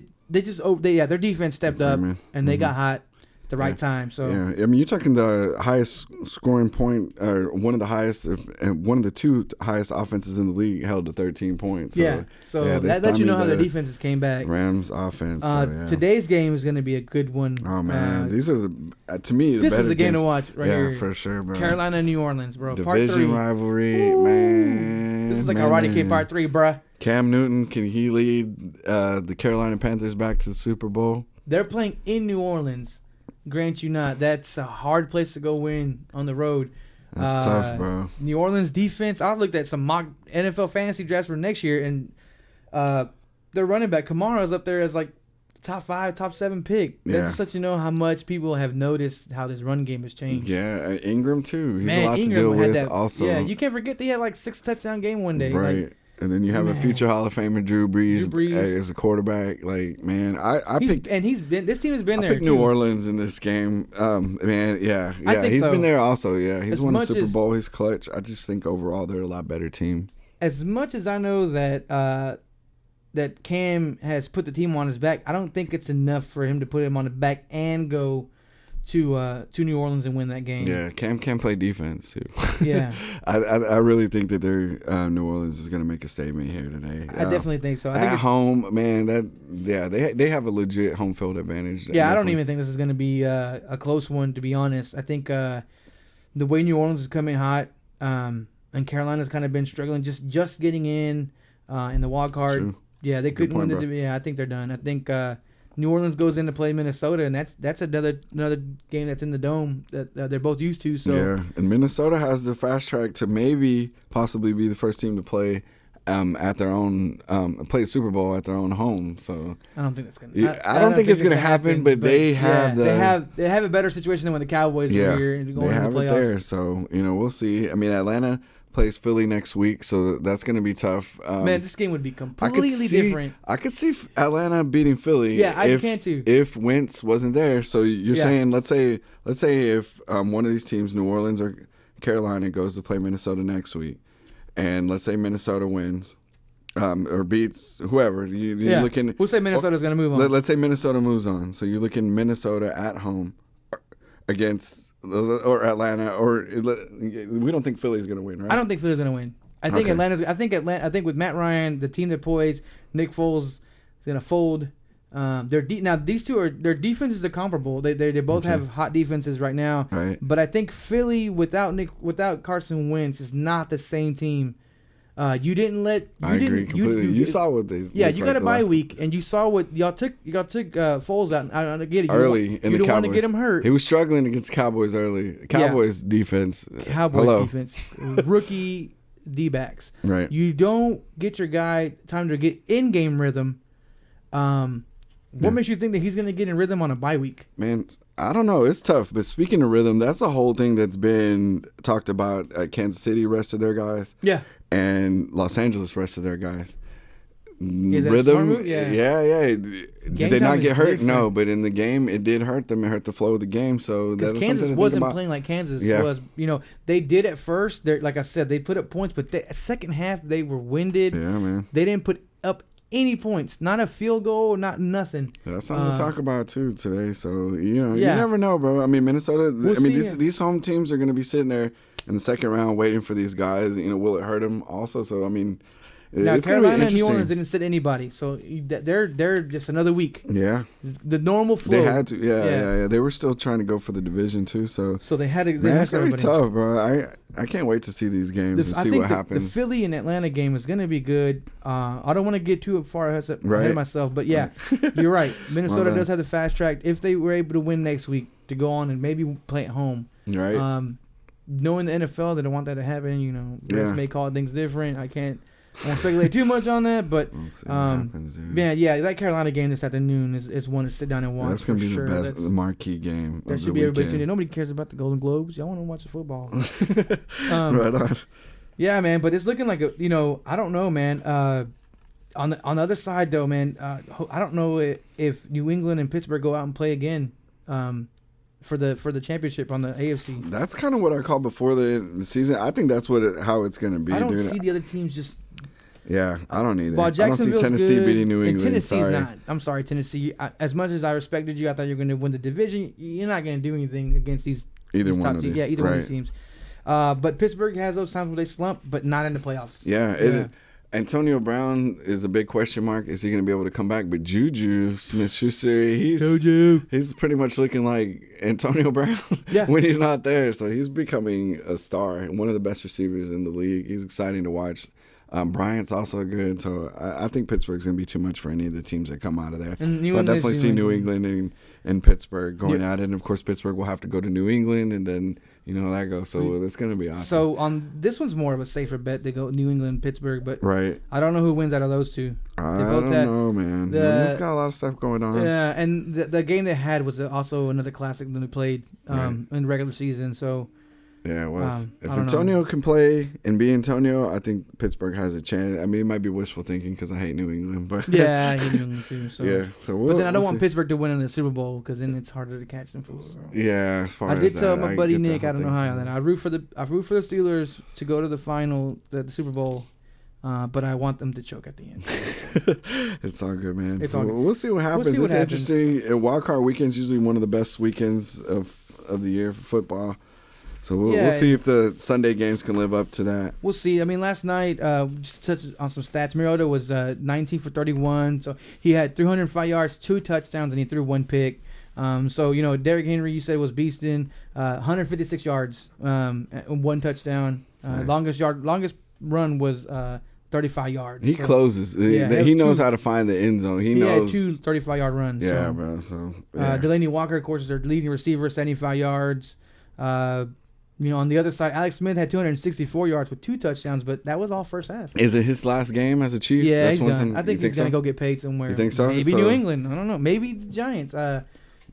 defense stepped up and they got hot. at the right time. So yeah, I mean, you're talking the highest scoring point, or one of the highest, and one of the two highest offenses in the league held to 13 points. So, so that lets you know how the defenses came back. Rams offense. Today's game is going to be a good one. Oh man, these are to me this better is the game games. to watch right here. Yeah, for sure, bro. Carolina, New Orleans, bro. Division Part 3 rivalry, Ooh. man. This is like Karate Kid Part 3, bruh. Cam Newton, can he lead the Carolina Panthers back to the Super Bowl? They're playing in New Orleans. Grant you not, that's a hard place to go win on the road. That's tough, bro. New Orleans defense. I looked at some mock NFL fantasy drafts for next year, and their running back Kamara's up there as like top 5, top 7 pick. That just lets you know how much people have noticed how this run game has changed. Yeah, Ingram too. He's a lot to deal with. Also, yeah, you can't forget they had like 6 touchdown game one day. Right. Like, and then you have a future Hall of Famer, Drew Brees. As a quarterback. Like, man, I picked. And this team has been there. I picked New Orleans in this game. Man, yeah. He's been there also. Yeah, he's won a Super Bowl. He's clutch. I just think overall they're a lot better team. As much as I know that that Cam has put the team on his back, I don't think it's enough for him to put him on the back and go to New Orleans and win that game. Yeah, Cam can play defense too. Yeah, I really think that New Orleans is going to make a statement here today. I definitely think so. I think at home, man, they have a legit home field advantage. Yeah, I don't even think this is going to be a close one, to be honest. I think the way New Orleans is coming hot, and Carolina's kind of been struggling just getting in the wild card. True. Yeah, they couldn't win the division. Yeah, I think they're done. I think New Orleans goes in to play Minnesota, and that's another game that's in the dome that they're both used to. So yeah, and Minnesota has the fast track to possibly be the first team to play at their own play the Super Bowl at their own home. So I don't think that's gonna. I don't think it's gonna happen, but they have they have a better situation than when the Cowboys are here and going they to have the playoffs. It there. So we'll see. I mean, Atlanta plays Philly next week, so that's going to be tough. Man, this game would be completely different. I could see Atlanta beating Philly. Yeah, I can too. If Wentz wasn't there, so you're saying, let's say if one of these teams, New Orleans or Carolina, goes to play Minnesota next week, and let's say Minnesota wins, or beats whoever. You're looking. We'll say Minnesota's going to move on. Let's say Minnesota moves on, so you're looking Minnesota at home against. Or Atlanta, or we don't think Philly's going to win, right? I don't think Philly's going to win. I think Atlanta's. I think with Matt Ryan, the team that plays, Nick Foles is going to fold. Now these two their defenses are comparable. They both have hot defenses right now. Right. But I think Philly without Carson Wentz is not the same team. I agree completely. You saw what they. Yeah, you got a bye week, and you saw what y'all took. Y'all took Foles out. I get it. Early in the Cowboys. You don't want to get him hurt. He was struggling against Cowboys early. Cowboys defense. Defense. Rookie D-backs. Right. You don't get your guy time to get in-game rhythm. What makes you think that he's going to get in rhythm on a bye week? Man, I don't know. It's tough. But speaking of rhythm, that's the whole thing that's been talked about. Kansas City rested their guys. Yeah. And Los Angeles rested their guys. Rhythm. Yeah. Did they not get hurt? Different. No, but in the game, it did hurt them. It hurt the flow of the game. So because Kansas wasn't playing like Kansas was. They did at first. Like I said, they put up points, but the second half they were winded. Yeah, man. They didn't put up any points, not a field goal, not nothing. That's something to talk about too today. So you never know, bro. I mean, Minnesota. These home teams are going to be sitting there in the second round waiting for these guys. Will it hurt them also? So I mean, now it's Carolina and New Orleans didn't sit anybody, so they're just another week. Yeah, the normal flow. They had to. Yeah. They were still trying to go for the division too. So they had to. It's gonna be tough, bro. I can't wait to see these games and see what happens. The Philly and Atlanta game is gonna be good. I don't want to get too far ahead of myself, but yeah, you're right. Minnesota does have the fast track. If they were able to win next week to go on and maybe play at home, right? Knowing the NFL, they don't want that to happen. Refs may call things different. I won't speculate too much on that, but we'll see what happens, dude. Man, that Carolina game this afternoon is one to sit down and watch. That's gonna be the best, the marquee game. That should be everybody tuned in. Nobody cares about the Golden Globes. Y'all want to watch the football. Right on. Yeah, man, but it's looking like I don't know, man. On the other side, though, man, I don't know if New England and Pittsburgh go out and play again. For the championship on the AFC. That's kind of what I called before the season. I think that's how it's going to be. I don't see the other teams just Yeah, I don't either. Well, I don't see Jacksonville's Tennessee good, beating New and England. Tennessee's Sorry. not. I'm sorry, Tennessee. As much as I respected you, I thought you were going to win the division. You're not going to do anything against these Either these one top of teams. these. Yeah, either one of these teams. But Pittsburgh has those times where they slump, but not in the playoffs. Yeah. Antonio Brown is a big question mark. Is he going to be able to come back? But Juju Smith-Schuster, he's pretty much looking like Antonio Brown when he's not there. So he's becoming a star, one of the best receivers in the league. He's exciting to watch. Bryant's also good. So I think Pittsburgh's going to be too much for any of the teams that come out of there. So I definitely see New England and Pittsburgh going at it. And, of course, Pittsburgh will have to go to New England, and then – that goes. So it's going to be awesome. So this one's more of a safer bet to go New England, Pittsburgh, but right. I don't know who wins out of those two. I don't know, man. It's got a lot of stuff going on. Yeah, and the game they had was also another classic that we played in regular season. So yeah, it was. If Antonio can play and be Antonio, I think Pittsburgh has a chance. I mean, it might be wishful thinking because I hate New England, but yeah, I hate New England too. So yeah, but then I don't want Pittsburgh to win in the Super Bowl because then it's harder to catch them fools. So. Yeah, as far as that. I did tell my buddy Nick, I don't know how that. I root for the Steelers to go to the final, the Super Bowl. But I want them to choke at the end. It's all good, man. It's all good. We'll see what happens. It's interesting. Wild card weekend's usually one of the best weekends of the year for football. So we'll see if the Sunday games can live up to that. We'll see. I mean, last night, just to touch on some stats, Mariota was 19 for 31. So he had 305 yards, 2 touchdowns, and he threw 1 pick. So, Derrick Henry, you said, was beasting, 156 yards, 1 touchdown. Nice. Longest run was 35 yards. He closes. He knows how to find the end zone. He knows. He had 2 35-yard runs. Yeah, bro. So Delaney Walker, of course, is their leading receiver, 75 yards. On the other side, Alex Smith had 264 yards with 2 touchdowns, but that was all first half. Is it his last game as a Chief? Yeah, he's done. I think he's going to go get paid somewhere. You think so? Maybe New England. I don't know. Maybe the Giants. I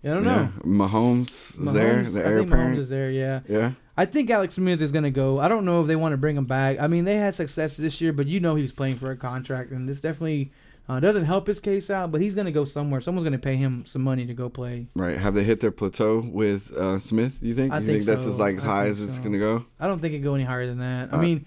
don't know. Mahomes is there. The heir Mahomes apparent. is there, yeah. Yeah. I think Alex Smith is going to go. I don't know if they want to bring him back. I mean, they had success this year, but he's playing for a contract, and this definitely doesn't help his case out, but he's going to go somewhere. Someone's going to pay him some money to go play. Right. Have they hit their plateau with Smith, you think? I think that's so. as high as it's going to go? I don't think it can go any higher than that. I mean,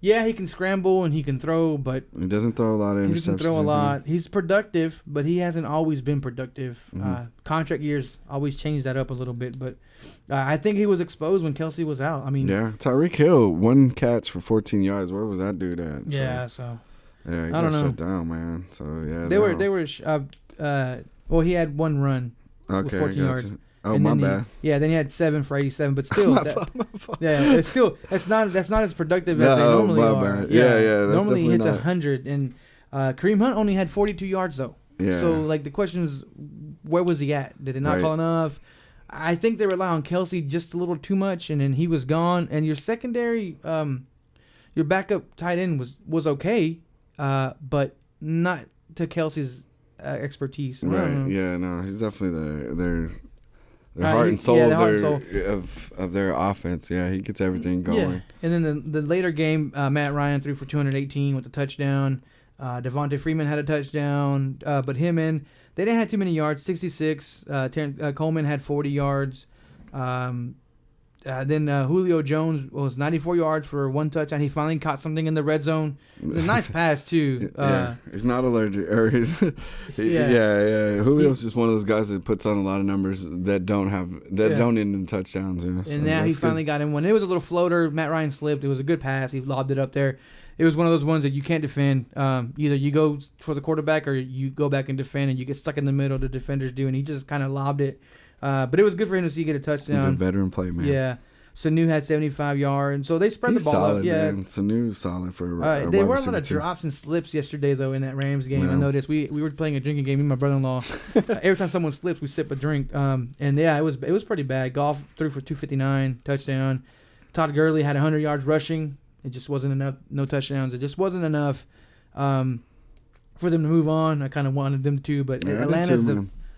yeah, he can scramble and he can throw, but he doesn't throw a lot of interceptions. He doesn't throw a lot. He's productive, but he hasn't always been productive. Mm-hmm. Contract years always change that up a little bit, but I think he was exposed when Kelsey was out. I mean, yeah, Tyreek Hill, 1 catch for 14 yards. Where was that dude at? Yeah, so yeah, he got shut down, man. So yeah, they were. Well, he had 1 run with 14 yards. Oh, my bad. Then he had 7 for 87, but still, that's not as productive as they normally are. Bad. Yeah. That's normally he hits 100, and Kareem Hunt only had 42 yards though. Yeah. So the question is, where was he at? Did it not call enough? I think they rely on Kelsey just a little too much, and then he was gone. And your secondary, your backup tight end was okay, but not to Kelsey's expertise. Right. Yeah. No, he's definitely their heart and soul of their offense. Yeah, he gets everything going. Yeah. And then the later game, Matt Ryan threw for 218 with a touchdown. Devontae Freeman had a touchdown, but they didn't have too many yards, 66. Coleman had 40 yards. Then Julio Jones was 94 yards for 1 touchdown. He finally caught something in the red zone. It was a nice pass too. He's not allergic. Julio's just one of those guys that puts on a lot of numbers that don't end in touchdowns. Yeah, and now he finally got him one. It was a little floater. Matt Ryan slipped. It was a good pass. He lobbed it up there. It was one of those ones that you can't defend. Either you go for the quarterback or you go back and defend, and you get stuck in the middle. The defenders do, and he just kind of lobbed it. But it was good for him to see get a touchdown. Good veteran play, man. Yeah. Sanu had 75 yards, so they spread the ball solid, up. Yeah, man. Sanu's solid for a There wide were a lot of receiver drops and slips yesterday, though, in that Rams game. I noticed we were playing a drinking game. Me and my brother-in-law. Every time someone slips, we sip a drink. It was pretty bad. Goff threw for 259, touchdown. Todd Gurley had 100 yards rushing. It just wasn't enough. No touchdowns. It just wasn't enough for them to move on. I kind of wanted them to, but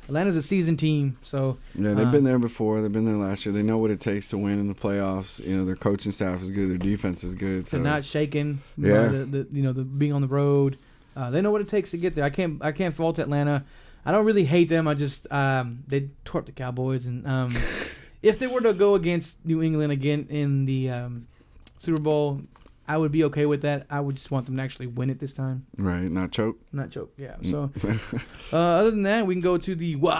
Atlanta's a seasoned team, so yeah, they've been there before. They've been there last year. They know what it takes to win in the playoffs. Their coaching staff is good. Their defense is good. So they're not shaking. The being on the road, they know what it takes to get there. I can't fault Atlanta. I don't really hate them. I just they tore up the Cowboys, and if they were to go against New England again in the Super Bowl, I would be okay with that. I would just want them to actually win it this time. Right, not choke. Not choke, yeah. So, other than that, we can go to the what's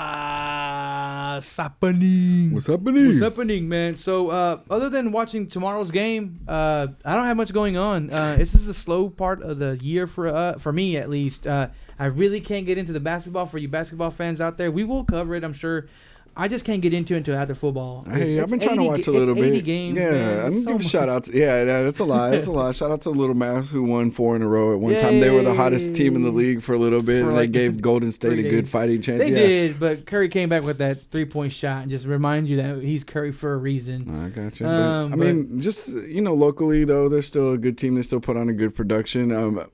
happening. What's happening? What's happening, man? So, other than watching tomorrow's game, I don't have much going on. This is the slow part of the year for me, at least. I really can't get into the basketball for you basketball fans out there. We will cover it, I'm sure. I just can't get into it until after football. Hey, I've been trying to watch a little bit. 80 games, yeah, man. I'm gonna give a shout out. Yeah, that's a lot. That's a lot. Shout out to Little Mavs who won 4 in a row at one time. They were the hottest team in the league for a little bit. And they gave Golden State a good fighting chance. They did, but Curry came back with that 3-point shot and just reminds you that he's Curry for a reason. I got you. I mean, just locally though, they're still a good team. They still put on a good production.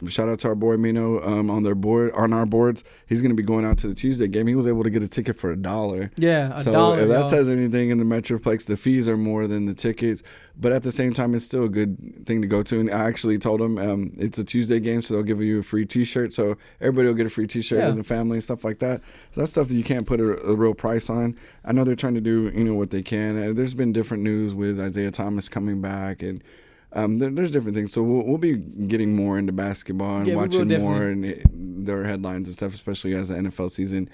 Shout out to our boy Mino on our boards. He's gonna be going out to the Tuesday game. He was able to get a ticket for $1. Yeah, $1. So if that says anything in the Metroplex, the fees are more than the tickets, but at the same time, it's still a good thing to go to. And I actually told them it's a Tuesday game, so they'll give you a free T-shirt. So everybody will get a free T-shirt and the family and stuff like that. So that's stuff that you can't put a real price on. I know they're trying to do what they can. There's been different news with Isaiah Thomas coming back and. There's different things, so we'll be getting more into basketball and watching more and their headlines and stuff, especially as the NFL season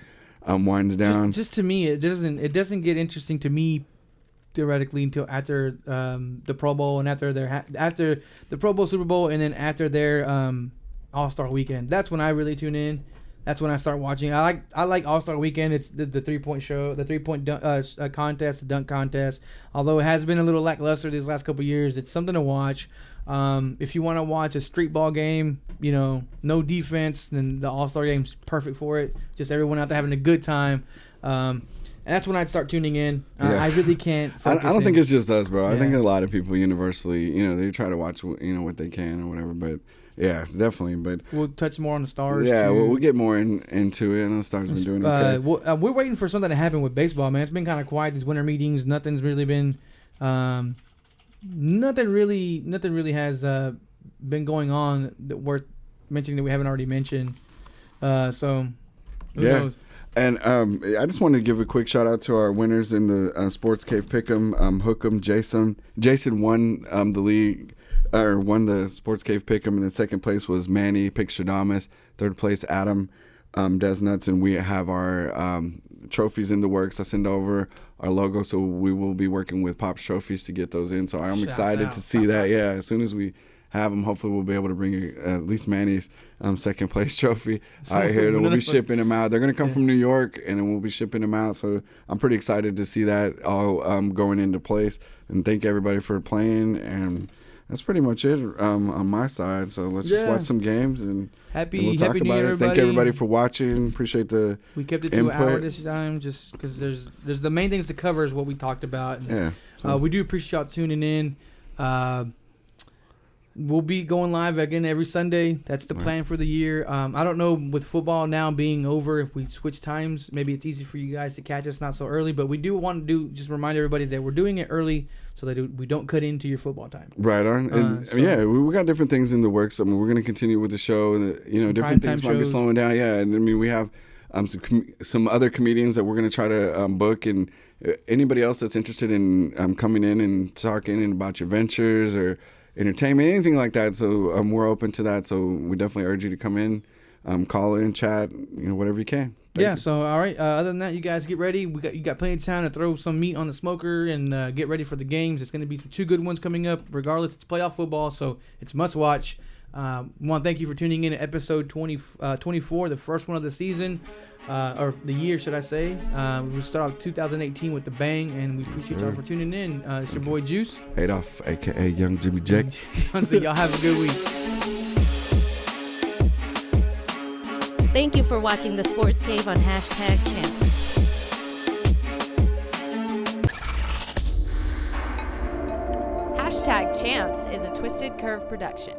winds down. Just to me, it doesn't get interesting to me theoretically until after the Pro Bowl and after the Pro Bowl, Super Bowl, and then after their All-Star Weekend. That's when I really tune in. That's when I start watching. I like All-Star Weekend. It's the 3-point show, the 3-point contest, the dunk contest. Although it has been a little lackluster these last couple of years, it's something to watch. If you want to watch a street ball game, no defense, then the All-Star Game's perfect for it. Just everyone out there having a good time. And that's when I'd start tuning in. I really can't I don't think it's just us, bro. Yeah. I think a lot of people universally, they try to watch, what they can or whatever, but. Yeah, it's definitely. But we'll touch more on the Stars. Yeah, too. we'll get more into it. And the Stars been doing okay. We're waiting for something to happen with baseball, man. It's been kind of quiet these winter meetings. Nothing's really been, nothing really has been going on that worth mentioning that we haven't already mentioned. So who knows? And I just wanted to give a quick shout out to our winners in the SportsCave Pick'em. Hook'em, Jason won the league. Won the SportsCave Pick'em, and then second place was Manny Picstradamus. Third place, Adam Desnuts, and we have our trophies in the works. I send over our logo, so we will be working with Pop's Trophies to get those in. So I'm excited to see that. Yeah, as soon as we have them, hopefully we'll be able to bring at least Manny's second place trophy out here, and we'll be shipping them out. They're going to come from New York, and then we'll be shipping them out. So I'm pretty excited to see that all going into place. And thank everybody for playing, and that's pretty much it on my side. So let's just watch some games and we'll talk about it. Thank everybody for watching. Appreciate the We kept it to an hour this time just because there's the main things to cover is what we talked about. And, we do appreciate y'all tuning in. We'll be going live again every Sunday. That's the plan for the year. I don't know, with football now being over, if we switch times, maybe it's easy for you guys to catch us not so early. But we do want to just remind everybody that we're doing it early so that we don't cut into your football time. Right on. And we got different things in the works. I mean, we're going to continue with the show. And different things might be slowing down. Yeah, and I mean, we have some other comedians that we're going to try to book, and anybody else that's interested in coming in and talking about your ventures or entertainment, anything like that. So we're open to that. So we definitely urge you to come in, call in, chat, whatever you can. Thank you. So all right. Other than that, you guys get ready. You got plenty of time to throw some meat on the smoker and get ready for the games. It's going to be some 2 good ones coming up. Regardless, it's playoff football, so it's must watch. We want to thank you for tuning in to episode 24, the first one of the season, or the year, should I say. We'll start off 2018 with the bang, and we appreciate y'all for tuning in. It's your boy Juice. Adolph, a.k.a. Young Jimmy Jack. So y'all have a good week. Thank you for watching the Sports Cave on #Champs. #Champs is a Twisted Curve production.